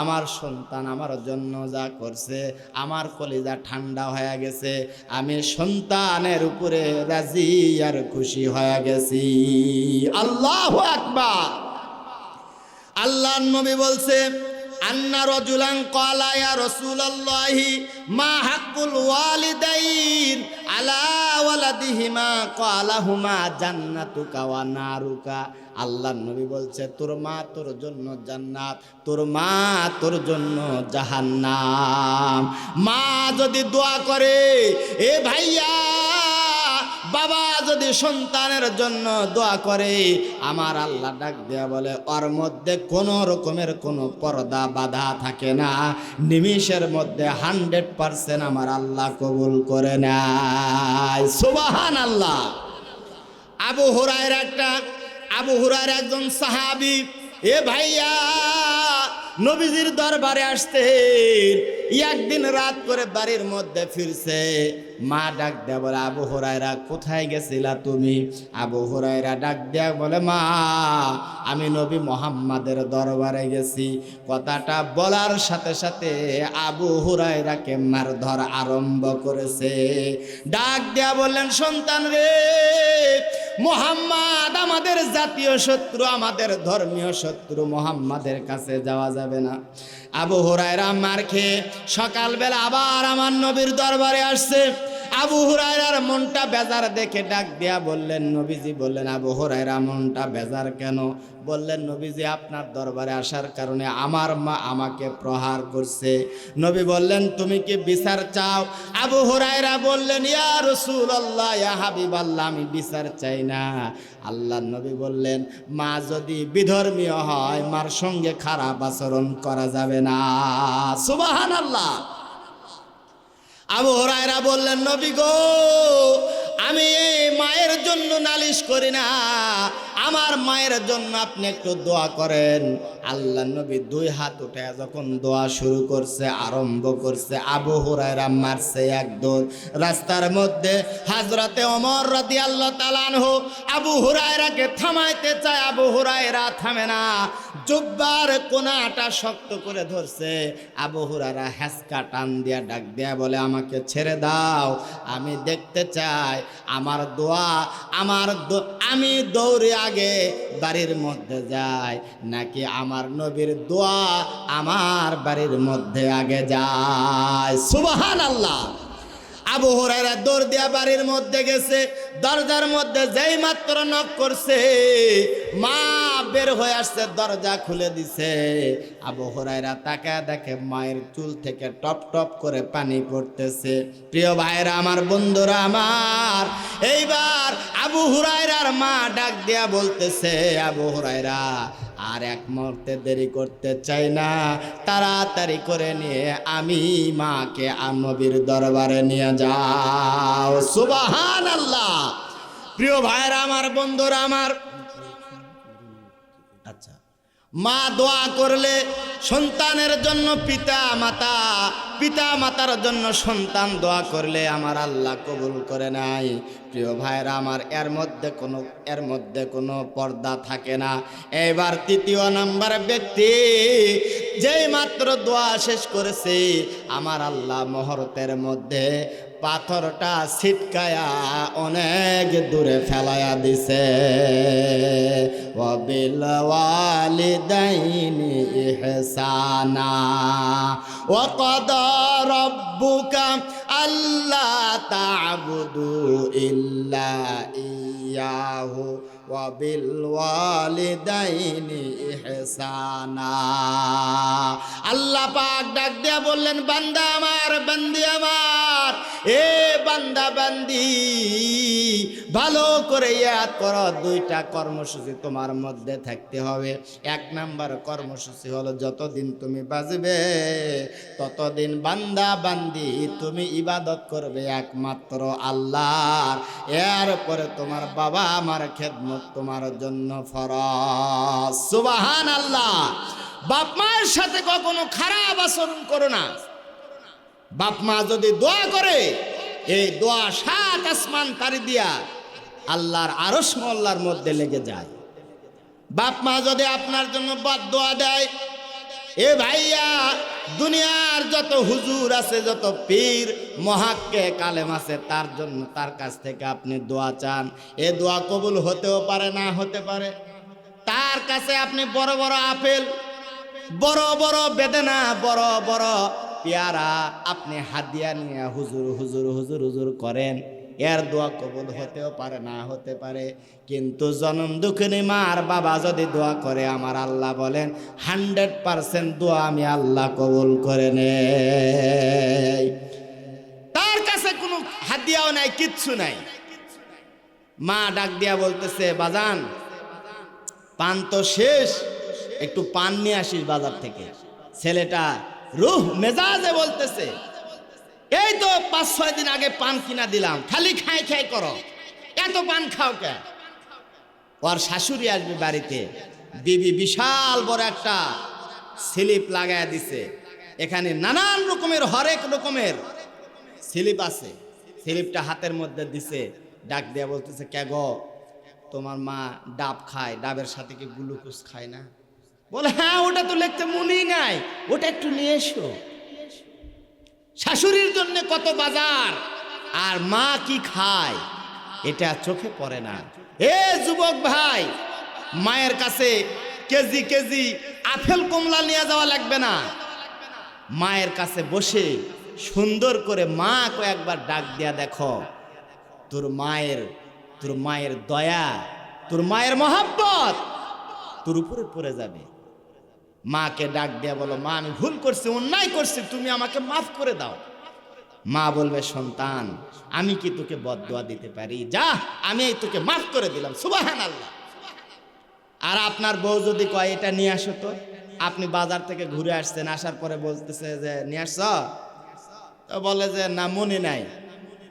আমার সন্তান আমার জন্য যা করছে আমার কলিজা ঠান্ডা হয়ে গেছে, আমি সন্তানের উপরে রাজি আর খুশি হয়ে গেছি। আল্লাহু আকবার। আল্লাহর নবী বলছে আন্না রাজুলান ক্বালা ইয়া রাসূলুল্লাহি মা হাক্কুল ওয়ালিদাইন আলা ওয়ালাদিহিমা ক্বালা হুমা জান্নাতুকা ওয়া নারুকা। আল্লাহর নবী বলছে তোর মা তোর জন্য জান্নাত, তোর মা তোর জন্য জাহান্নাম। মা যদি দোয়া করে, এ ভাইয়া বাবা যদি সন্তানের জন্য দোয়া করে, আমার আল্লাহ ডাক দেয়া বলে ওর মধ্যে কোনো রকমের কোনো পর্দা বাধা থাকে না, নিমিষের মধ্যে 100% আমার আল্লাহ কবুল করে নেয়। সুবহানাল্লাহ। আবু হুরায়রা একজন সাহাবী, এ ভাইয়া নবীজির দরবারে আসতেন, একদিন রাত করে বাড়ির মধ্যে ফিরছে, মা ডাক দেয়া বলে আবু হুরায়রা কোথায় গেছিলা তুমি? আবু হুরায়রা ডাক দেয়া বলে মা আমি নবী মুহাম্মাদের দরবারে গেছি। কথাটা বলার সাথে সাথে আবু হুরায়রাকে মারধর আরম্ভ করেছে। ডাক দেয়া বললেন সন্তান রে, মুহাম্মদ আমাদের জাতীয় শত্রু, আমাদের ধর্মীয় শত্রু, মুহাম্মাদের কাছে যাওয়া যাবে না। আবু হুরায়রা মার খেয়ে সকালবেলা আবার আমার নবীর দরবারে আসছে। আবু হুরায়রার মনটা বেজার দেখে ডাক দিয়া বললেন, নবীজি বললেন, আবু হুরায়রা মনটা বেজার কেন? বললেন, নবীজি আপনার দরবারে আসার কারণে আমার মা আমাকে প্রহার করছে। নবী বললেন, তুমি কি বিচার চাও? আবু হুরায়রা বললেন, ইয়া রাসূলুল্লাহ, ইয়া হাবিবাল্লাহ, আমি বিচার চাই না। আল্লাহর নবী বললেন, মা যদি বিধর্মীয় হয় মার সঙ্গে খারাপ আচরণ করা যাবে না। সুবহানাল্লাহ। আবু হুরায়রা বললেন, নবী গো, আমি মায়ের জন্য নালিশ করি না, আমার মায়ের জন্য আপনি একটু দোয়া করেন। আল্লাহ নবী দুই হাত উঠে যখন দোয়া শুরু করছে, আরম্ভ করছে, আবু হুরায়রা মারছে এক দৌড়। রাস্তার মধ্যে হযরতে ওমর রাদিয়াল্লাহু তাআলা আনহু আবু হুরায়রাকে থামাইতে চায়, আবু হুরায়রা থামে না, জুব্বার কোনাটা শক্ত করে ধরছে। আবু হুরায়রা হ্যাঁচকা টান দিয়া ডাক দিয়া বলে, আমাকে ছেড়ে দাও, আমি দেখতে চাই আমার দোয়া, আমি দৌড়ে আগে বাড়ির মধ্যে যাই নাকি আমার নবীর দোয়া আমার বাড়ির মধ্যে আগে যায়। সুবহানাল্লাহ। আবু হুরায়রা দৌড় দিয়া বাড়ির মধ্যে গেছে। দরজার মধ্যে যেই মাত্র নক করছে, মা বের হয়ে আসছে, দরজা খুলে দিছে। আবু হুরায়রা তাকায় দেখে মায়ের চুল থেকে টপ টপ করে পানি পড়তেছে। প্রিয় ভাইরা আমার, বন্ধুরা আমার, এইবার আবু হুরায়রার মা ডাক দিয়া বলতেছে, আবু হুরায়রা, আর এক মুহূর্তে দেরি করতে চাই না, তাড়াতাড়ি করে নিয়ে আমি মাকে নবীর দরবারে নিয়ে যাও। সুবহানাল্লাহ। প্রিয় ভাইরা আমার, বন্ধুরা আমার, আচ্ছা, মা দোয়া করলে সন্তানের জন্য পিতা মাতার জন্য সন্তান দোয়া করলে আমার আল্লাহ কবুল করে নাই। প্রিয় ভাইরা আমার, এর মধ্যে কোনো পর্দা থাকে না। এবার তৃতীয় নাম্বার ব্যক্তি, যেই মাত্র দোয়া শেষ করেছে, আমার আল্লাহ মুহূর্তের মধ্যে পাথরটা ছিটকায়া অনেক দূরে ফেলায়া দিছে। ওয়াবিল ওয়ালিদাইনি ইহসানা ওয়া ক্বাদা রাব্বুকা আল্লা তা'বুদু ইল্লা ইয়াহু ওয়াবিল ওয়ালিদাইনি ইহসানা। আল্লাহ পাক ডাক দিয়া বললেন, বান্দা আমার, বান্দি আমার, এ বান্দা বান্দি, ভালো করে ইয়াদ করো, দুইটা কর্মসূচি তোমার মধ্যে থাকতে হবে। এক নাম্বার কর্মসূচি হলো, যতদিন তুমি বাঁচবে ততদিন বান্দা বান্দি তুমি ইবাদত করবে একমাত্র আল্লাহর। এরপরে তোমার বাবা আমার খেদমত তোমার জন্য ফরজ। সুবহানাল্লাহ। বাপ মায়ের সাথে কখনো খারাপ আচরণ করো না। বাপ মা যদি দোয়া করে, এই দোয়া 7 আসমান পাড়ি দিয়া আল্লাহর আরশ মহল্লার মধ্যে লেগে যায়। বাপ মা যদি আপনার জন্য বদদোয়া দেয়, এ ভাইয়া, দুনিয়ার যত হুজুর আছে, যত পীর মুহাক্কিক আলেম আছে, তার জন্য, তার কাছ থেকে আপনি দোয়া চান, এ দোয়া কবুল হতেও পারে, না হতে পারে। তার কাছে আপনি বড় বড় আপেল, বড় বড় বেদনা, বড় বড় পেয়ারা আপনি হাদিয়া নিয়ে হুজুর হুজুর হুজুর হুজুর করেন, এর দোয়া কবুল হতেও পারে, না হতে পারে। কিন্তু জনম দুঃখিনী মার বাবা যদি দোয়া করে, আমার আল্লাহ বলেন 100% দোয়া আমি আল্লাহ কবুল করে নেই। তার কাছে কোনো হাদিয়াও নাই, কিচ্ছু নাই। মা ডাক দিয়া বলতেছে, বাজান, পান তো শেষ, একটু পান নিয়ে আসিস বাজার থেকে। ছেলেটা রুহ মেজাজে বলতেছে, এই তো 5-6 দিন আগে পান কিনা দিলাম, খালি খাই খাই করো, এত পান খাও কে? ওর শাশুড়ি আসবে বাড়িতে, বিবি বিশাল বড় একটা স্লিপ লাগায় দিছে, এখানে নানান রকমের, হরেক রকমের স্লিপ আছে। স্লিপটা হাতের মধ্যে দিছে, ডাক দিয়া বলতেছে, কে গো, তোমার মা ডাব খায়, ডাবের সাথে কি গ্লুকোজ খায় না? বলে, হ্যাঁ, ওটা তো লিখতে মনেই নাই, ওটা একটু নিয়ে এসো। শাশুড়ির জন্য কত বাজার, আর মা কি খায় এটা চোখে পড়ে না। এ যুবক ভাই, মায়ের কাছে কেজি কেজি আপেল কমলা নিয়ে যাওয়া লাগবে না। মায়ের কাছে বসে সুন্দর করে মা কয়েকবার ডাক দিয়া দেখো, তোর মায়ের দয়া, তোর মায়ের মহব্বত তোর উপরে পড়ে যাবে। মাকে ডাক দিয়া বলো, মা আমি ভুল করছি, অন্যায় করছি, তুমি আমাকে মাফ করে দাও। মা বলবে, সন্তান আমি কি তোকে বদদোয়া দিতে পারি? যা, আমি এই তোকে মাফ করে দিলাম, সুবহানাল্লাহ। আর আপনার বউ যদি কয় এটা নিয়ে আসো, তো আপনি বাজার থেকে ঘুরে আসছেন, আসার পরে বলতেছে যে নিয়ে আসছ, তো বলে যে না মনে নাই।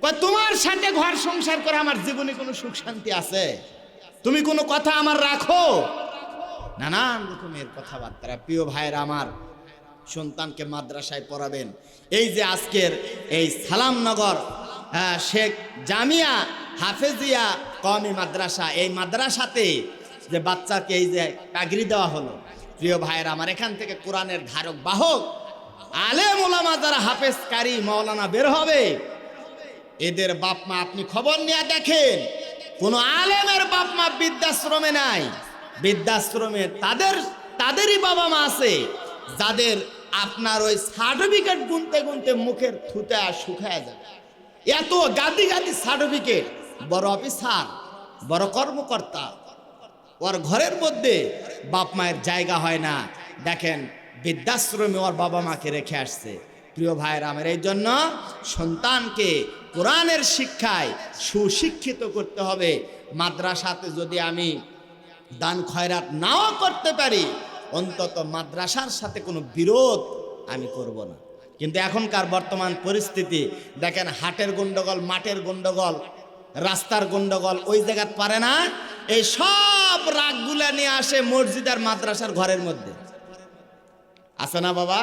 কয় তোমার সাথে ঘর সংসার করে আমার জীবনে কোনো সুখ শান্তি আছে? তুমি কোনো কথা আমার রাখো? নানান রকমের কথাবার্তা। প্রিয় ভাইয়েরা আমার, সন্তানকে মাদ্রাসায় পড়াবেন। এই যে আজকের এই সালামনগর শেখ জামিয়া হাফেজিয়া কওমি মাদ্রাসা, এই মাদ্রাসাতে যে বাচ্চাকে এই যে পাগড়ি দেওয়া হলো, প্রিয় ভাইয়েরা আমার, এখান থেকে কোরআনের ধারক বাহক আলেম ওলামা যারা হাফেজ কারি মাওলানা বের হবে, এদের বাপ মা আপনি খবর নিয়ে দেখেন, কোন আলেমের বাপ মা বৃদ্ধাশ্রমে নাই। বৃদ্ধাশ্রমে তাদেরই বাবা মা আছে যাদের আপনার ওই সার্টিফিকেট গুনতে গুনতে মুখের থুতে শুকায় যায়। এত গাদি গাদি সার্টিফিকেট, বড় অফিসার, বড় কর্মকর্তা, ওর ঘরের মধ্যে বাপ মায়ের জায়গা হয় না। দেখেন বৃদ্ধাশ্রমে ওর বাবা মাকে রেখে আসছে। প্রিয় ভাইয়েরা আমার, এই জন্য সন্তানকে কোরআনের শিক্ষায় সুশিক্ষিত করতে হবে। মাদ্রাসাতে যদি আমি দান খয়রাত নাও করতে পারি, অন্তত মাদ্রাসার সাথে কোনো বিরোধ আমি করব না। কিন্তু এখনকার বর্তমান পরিস্থিতি দেখেন, হাটের গন্ডগোল, মাঠের গন্ডগোল, রাস্তার গন্ডগোল ওই জায়গায় পারে না, এই সব রাগগুলা নিয়ে আসে মসজিদ আর মাদ্রাসার ঘরের মধ্যে। আছে না বাবা?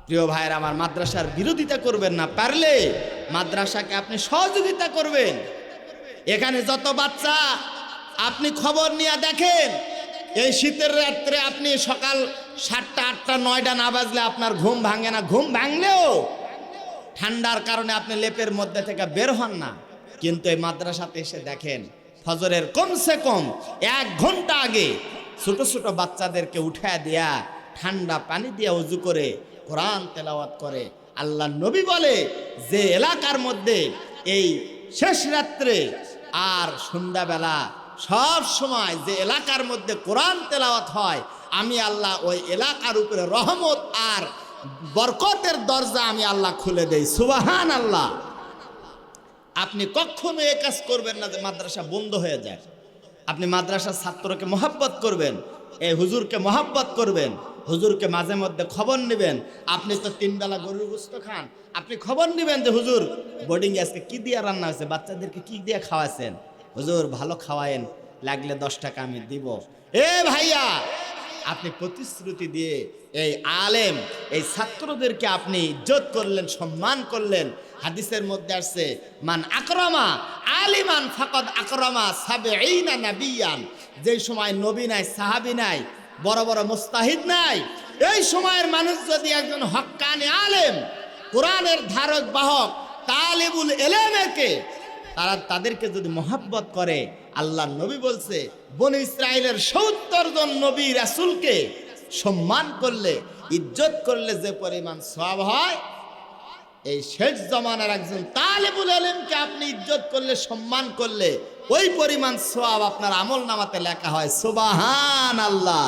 প্রিয় ভাইয়ের আমার, মাদ্রাসার বিরোধিতা করবেন না, পারলে মাদ্রাসাকে আপনি সহযোগিতা করবেন। এখানে যত বাচ্চা, আপনি খবর নিয়ে দেখেন, এই শীতের রাত্রে আপনি সকাল 7টা 8টা 9টা না বাজলে আপনার ঘুম ভাঙে না। ঘুম ভাঙলেও ঠান্ডার কারণে আপনি লেপের মধ্যে থেকে বের হন না। কিন্তু এই মাদ্রাসাতে এসে দেখেন, ফজরের কমসে কম 1 ঘন্টা আগে ছোট ছোট বাচ্চাদেরকে উঠায় দেয়া, ঠান্ডা পানি দিয়ে উজু করে কোরআন তেলাওয়াত করে। আল্লাহ নবী বলে, যে এলাকার মধ্যে এই শেষ রাত্রে আর সন্ধ্যাবেলা সব সময় যে এলাকার মধ্যে কোরআন তেলাওয়াত হয়, আমি আল্লাহ ওই এলাকার উপরে রহমত আর বরকতের দরজা আমি আল্লাহ খুলে দেই। সুবহানাল্লাহ। আপনি কখনো এ কাজ করবেন না যে মাদ্রাসা বন্ধ হয়ে যায়। আপনি মাদ্রাসার ছাত্রকে মহব্বত করবেন, এই হুজুরকে মহব্বত করবেন, হুজুরকে মাঝে মধ্যে খবর নেবেন। আপনি তো 3 বেলা গরুর গোশত খান, আপনি খবর নেবেন যে হুজুর বোর্ডিং এ আজকে কি দিয়ে রান্না হয়েছে, বাচ্চাদেরকে কি দিয়ে খাওয়াছেন, হুজুর ভালো খাওয়ায়েন, লাগলে 10 টাকা আমি দিব। এ ভাইয়া, আপনি প্রতিশ্রুতি দিয়ে এই আলেম, এই ছাত্রদেরকে আপনি ইজ্জত করলেন, সম্মান করলেন। হাদিসের মধ্যে আসছে, মান আকরামা আলিমান ফাকাদ আকরামা 70 নাবিয়ান। যেই সময় নবী নাই, সাহাবী নাই, বড় বড় মুস্তাহিদ নাই, এই সময়ের মানুষ যদি একজন হক্কানি আলেম, কোরআনের ধারক বাহক, তালিবুল ইলমকে তাদেরকে যদি মহব্বত করে, আল্লাহ নবী বলছে, বনি ইসরাইলের 70 জন নবী রাসূলকে সম্মান করলে, ইজ্জত করলে যে পরিমাণ সওয়াব হয়, এই শেষ জামানার একজন তালিবুল ইলমকে আপনি ইজ্জত করলে, সম্মান করলে, ওই পরিমাণ সওয়াব আপনার আমলনামাতে লেখা হয়। সুবহানাল্লাহ।